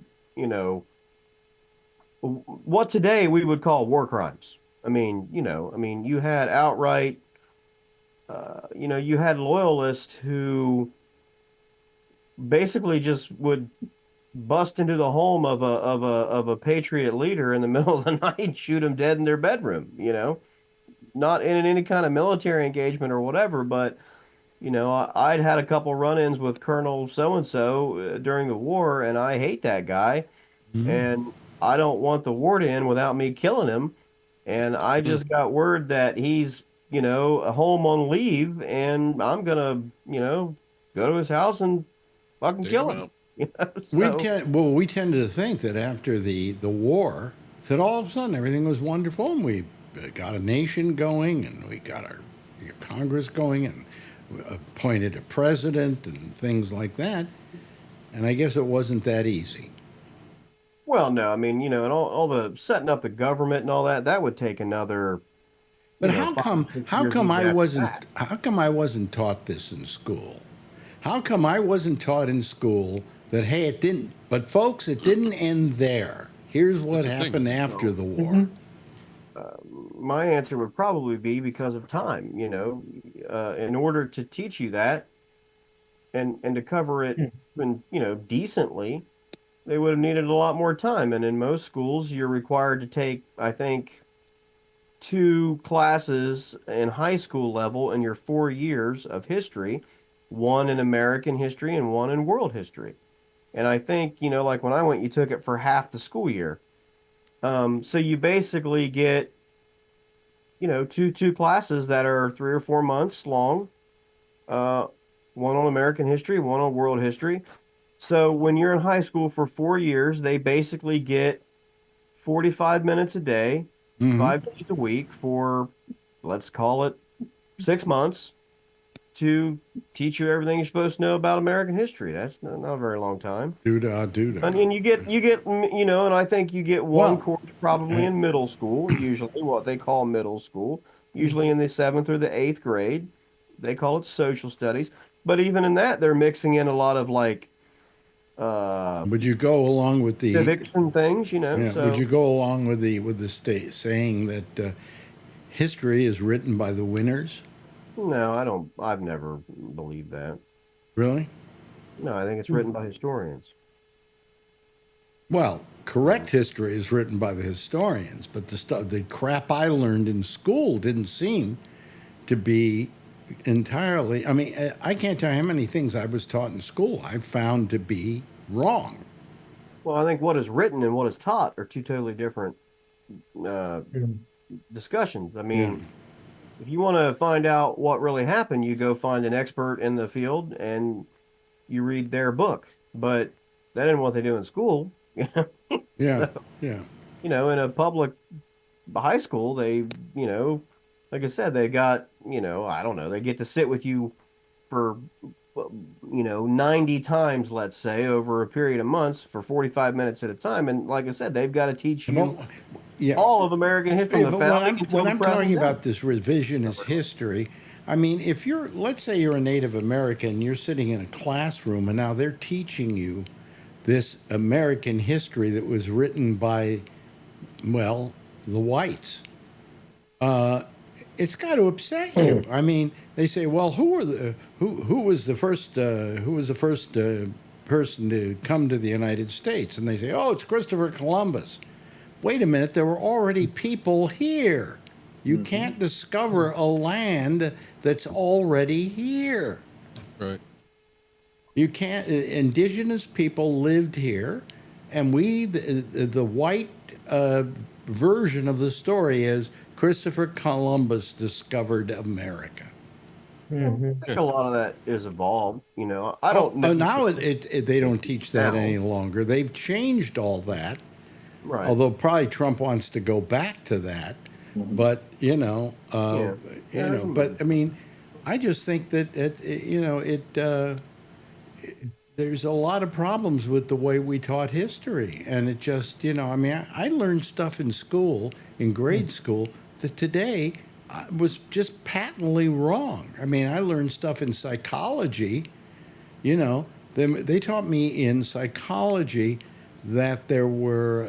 Speaker 11: what today we would call war crimes. I mean, you had outright, you had loyalists who basically just would bust into the home of a patriot leader in the middle of the night and shoot him dead in their bedroom, not in any kind of military engagement or whatever, but I'd had a couple run-ins with Colonel so-and-so during the war, and I hate that guy, and I don't want the war to end without me killing him, and I just got word that he's, home on leave, and I'm gonna, go to his house and fucking kill him.
Speaker 6: We tended to think that after the war, that all of a sudden everything was wonderful, and we got a nation going, and we got our Congress going, and appointed a president and things like that. And I guess it wasn't that easy.
Speaker 11: Well, no, I mean, and all the setting up the government and all that would take another.
Speaker 6: But how come I wasn't taught this in school? How come I wasn't taught in school that, hey, it didn't, but folks, it didn't end there. Here's what happened after the war.
Speaker 11: My answer would probably be because of time, in order to teach you that and to cover it, decently, they would have needed a lot more time. And in most schools, you're required to take, I think, 2 classes in high school level in your 4 years of history, one in American history and one in world history. And I think, like when I went, you took it for half the school year. So you basically get, two classes that are 3 or 4 months long, one on American history, one on world history. So when you're in high school for 4 years, they basically get 45 minutes a day, 5 days a week for, let's call it 6 months, to teach you everything you're supposed to know about American history. That's not a very long time.
Speaker 6: Doo-dah.
Speaker 11: I mean, you get, and I think you get one course probably in middle school, usually what they call middle school, usually in the 7th or the 8th grade. They call it social studies. But even in that, they're mixing in a lot of
Speaker 6: would you go along with the
Speaker 11: civics and things,
Speaker 6: Yeah.
Speaker 11: So,
Speaker 6: would you go along with the state saying that history is written by the winners?
Speaker 11: No, I don't. I've never believed that.
Speaker 6: Really?
Speaker 11: No, I think it's written by historians.
Speaker 6: Well, correct history is written by the historians, but the crap I learned in school didn't seem to be entirely. I mean, I can't tell you how many things I was taught in school I found to be wrong.
Speaker 11: Well, I think what is written and what is taught are 2 totally different discussions. I mean, if you want to find out what really happened, you go find an expert in the field and you read their book. But that isn't what they do in school.
Speaker 6: Yeah.
Speaker 11: In a public high school, they, like I said, they got, I don't know, they get to sit with you for, 90 times, let's say, over a period of months for 45 minutes at a time. And like I said, they've got to teach you all of American history.
Speaker 6: But when I'm talking about this revisionist history, I mean, if let's say you're a Native American, you're sitting in a classroom and now they're teaching you this American history that was written by, well, the whites. It's got to upset you. I mean, they say, well, who was the first person to come to the United States? And they say, oh, it's Christopher Columbus. Wait a minute, there were already people here. You can't discover a land that's already here.
Speaker 9: Right.
Speaker 6: You can't. Indigenous people lived here, and the white version of the story is Christopher Columbus discovered America.
Speaker 11: I think a lot of that is evolved. You know, I don't know.
Speaker 6: Now they don't teach that any longer. They've changed all that.
Speaker 11: Right.
Speaker 6: Although probably Trump wants to go back to that. But but I mean, I just think that there's a lot of problems with the way we taught history, and it just I learned stuff in school, in grade school, that today was just patently wrong. I mean, I learned stuff in psychology. They taught me in psychology that there were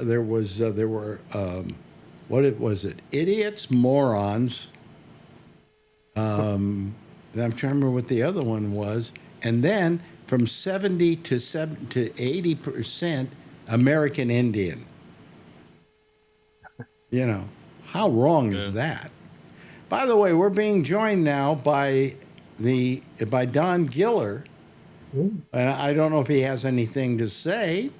Speaker 6: idiots, morons. I'm trying to remember what the other one was, and then from 70 to 80% American Indian. How wrong is that? By the way, we're being joined now by Don Giller, and I don't know if he has anything to say.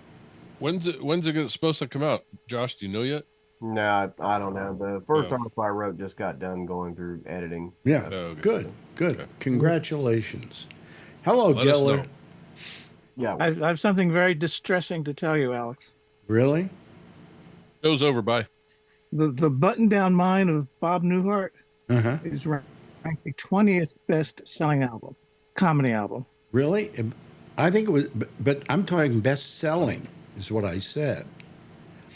Speaker 9: When's it supposed to come out, Josh? Do you know yet?
Speaker 11: No, I don't know. The first article I wrote just got done going through editing.
Speaker 6: Yeah, good. Okay. Congratulations. Hello,
Speaker 9: Let us
Speaker 6: Giller.
Speaker 9: know.
Speaker 11: Yeah,
Speaker 12: I have something very distressing to tell you, Alex.
Speaker 6: Really?
Speaker 9: Show's over. Bye.
Speaker 12: The button-down mind of Bob Newhart is ranked the 20th best-selling album, comedy album.
Speaker 6: Really? I think it was, but I'm talking best-selling is what I said.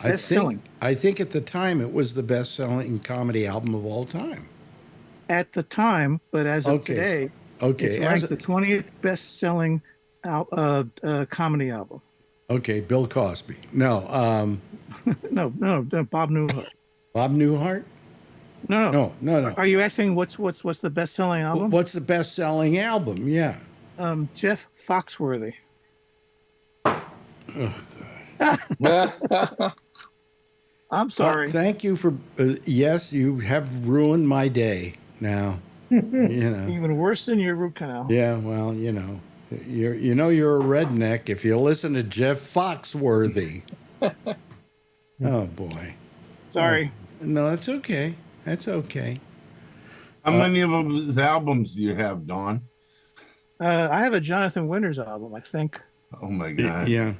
Speaker 12: Best-selling.
Speaker 6: I think at the time it was the best-selling comedy album of all time.
Speaker 12: At the time, but as of today, it's ranked the 20th best-selling comedy album.
Speaker 6: Okay, Bill Cosby. No,
Speaker 12: no, Bob Newhart.
Speaker 6: Bob Newhart? No.
Speaker 12: Are you asking what's the best-selling album?
Speaker 6: What's the best-selling album? Yeah.
Speaker 12: Jeff Foxworthy. I'm sorry.
Speaker 6: Thank you for yes, you have ruined my day now.
Speaker 12: Even worse than your root canal.
Speaker 6: Yeah, well, you're a redneck if you listen to Jeff Foxworthy. Oh boy.
Speaker 12: Sorry.
Speaker 6: No, that's okay. That's okay.
Speaker 4: How many of his albums do you have, Don?
Speaker 12: I have a Jonathan Winters album, I think.
Speaker 4: Oh my God.
Speaker 6: Yeah.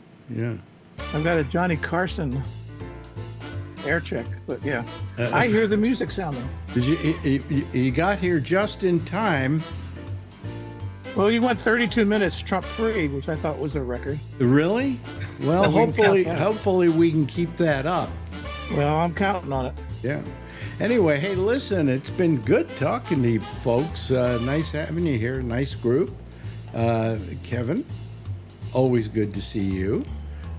Speaker 12: I've got a Johnny Carson air check, but yeah, I hear the music sounding.
Speaker 6: Did you got here just in time?
Speaker 12: Well, you went 32 minutes Trump free, which I thought was a record.
Speaker 6: Really? Well, hopefully we can keep that up.
Speaker 12: Well, I'm counting on it.
Speaker 6: Yeah. Anyway, hey, listen, it's been good talking to you folks. Nice having you here. Nice group. Kevin, always good to see you.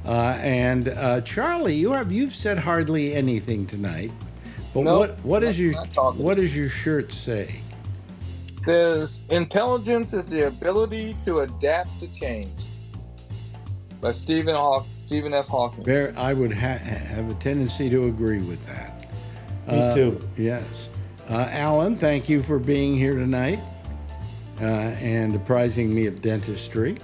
Speaker 6: And Charlie, you've said hardly anything tonight. But
Speaker 7: Nope,
Speaker 6: what does
Speaker 7: not
Speaker 6: your shirt say?
Speaker 7: It says intelligence is the ability to adapt to change. By Stephen F. Hawking.
Speaker 6: I would have a tendency to agree with that.
Speaker 10: Me too.
Speaker 6: Yes. Alan, thank you for being here tonight and apprising me of dentistry.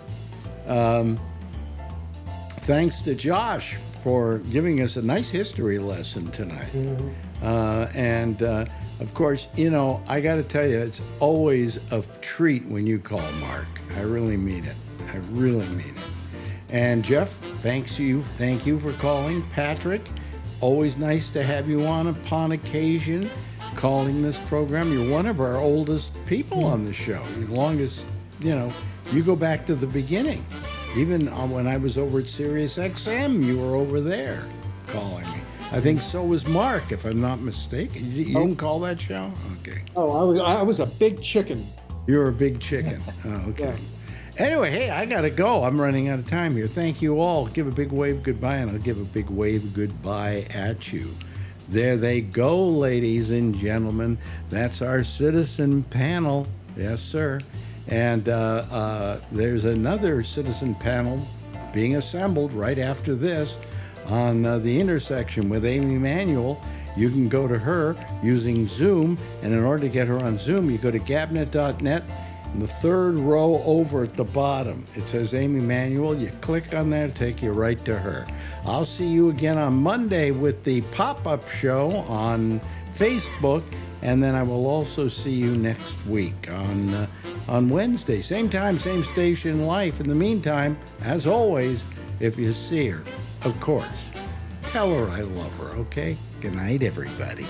Speaker 6: Thanks to Josh for giving us a nice history lesson tonight. And of course, I got to tell you, it's always a treat when you call Mark. I really mean it. I really mean it. And Jeff, thank you for calling. Patrick, always nice to have you on upon occasion, calling this program. You're one of our oldest people on the show. The longest, you go back to the beginning. Even when I was over at Sirius XM, you were over there calling me. I think so was Mark, if I'm not mistaken. You didn't call that show? Okay.
Speaker 5: Oh, I was a big chicken.
Speaker 6: You're a big chicken. Oh, okay.
Speaker 5: Yeah.
Speaker 6: Anyway, hey, I gotta go. I'm running out of time here. Thank you all. Give a big wave goodbye, and I'll give a big wave goodbye at you. There they go, ladies and gentlemen. That's our citizen panel. Yes, sir. And there's another citizen panel being assembled right after this on the intersection with Amy Manuel. You can go to her using Zoom, and in order to get her on Zoom, you go to gabnet.net. In the third row over at the bottom, it says Amy Manuel. You click on that, take you right to her. I'll see you again on Monday with the pop-up show on Facebook, and then I will also see you next week on Wednesday. Same time, same station, life. In the meantime, as always, if you see her, of course, tell her I love her, okay? Good night, everybody.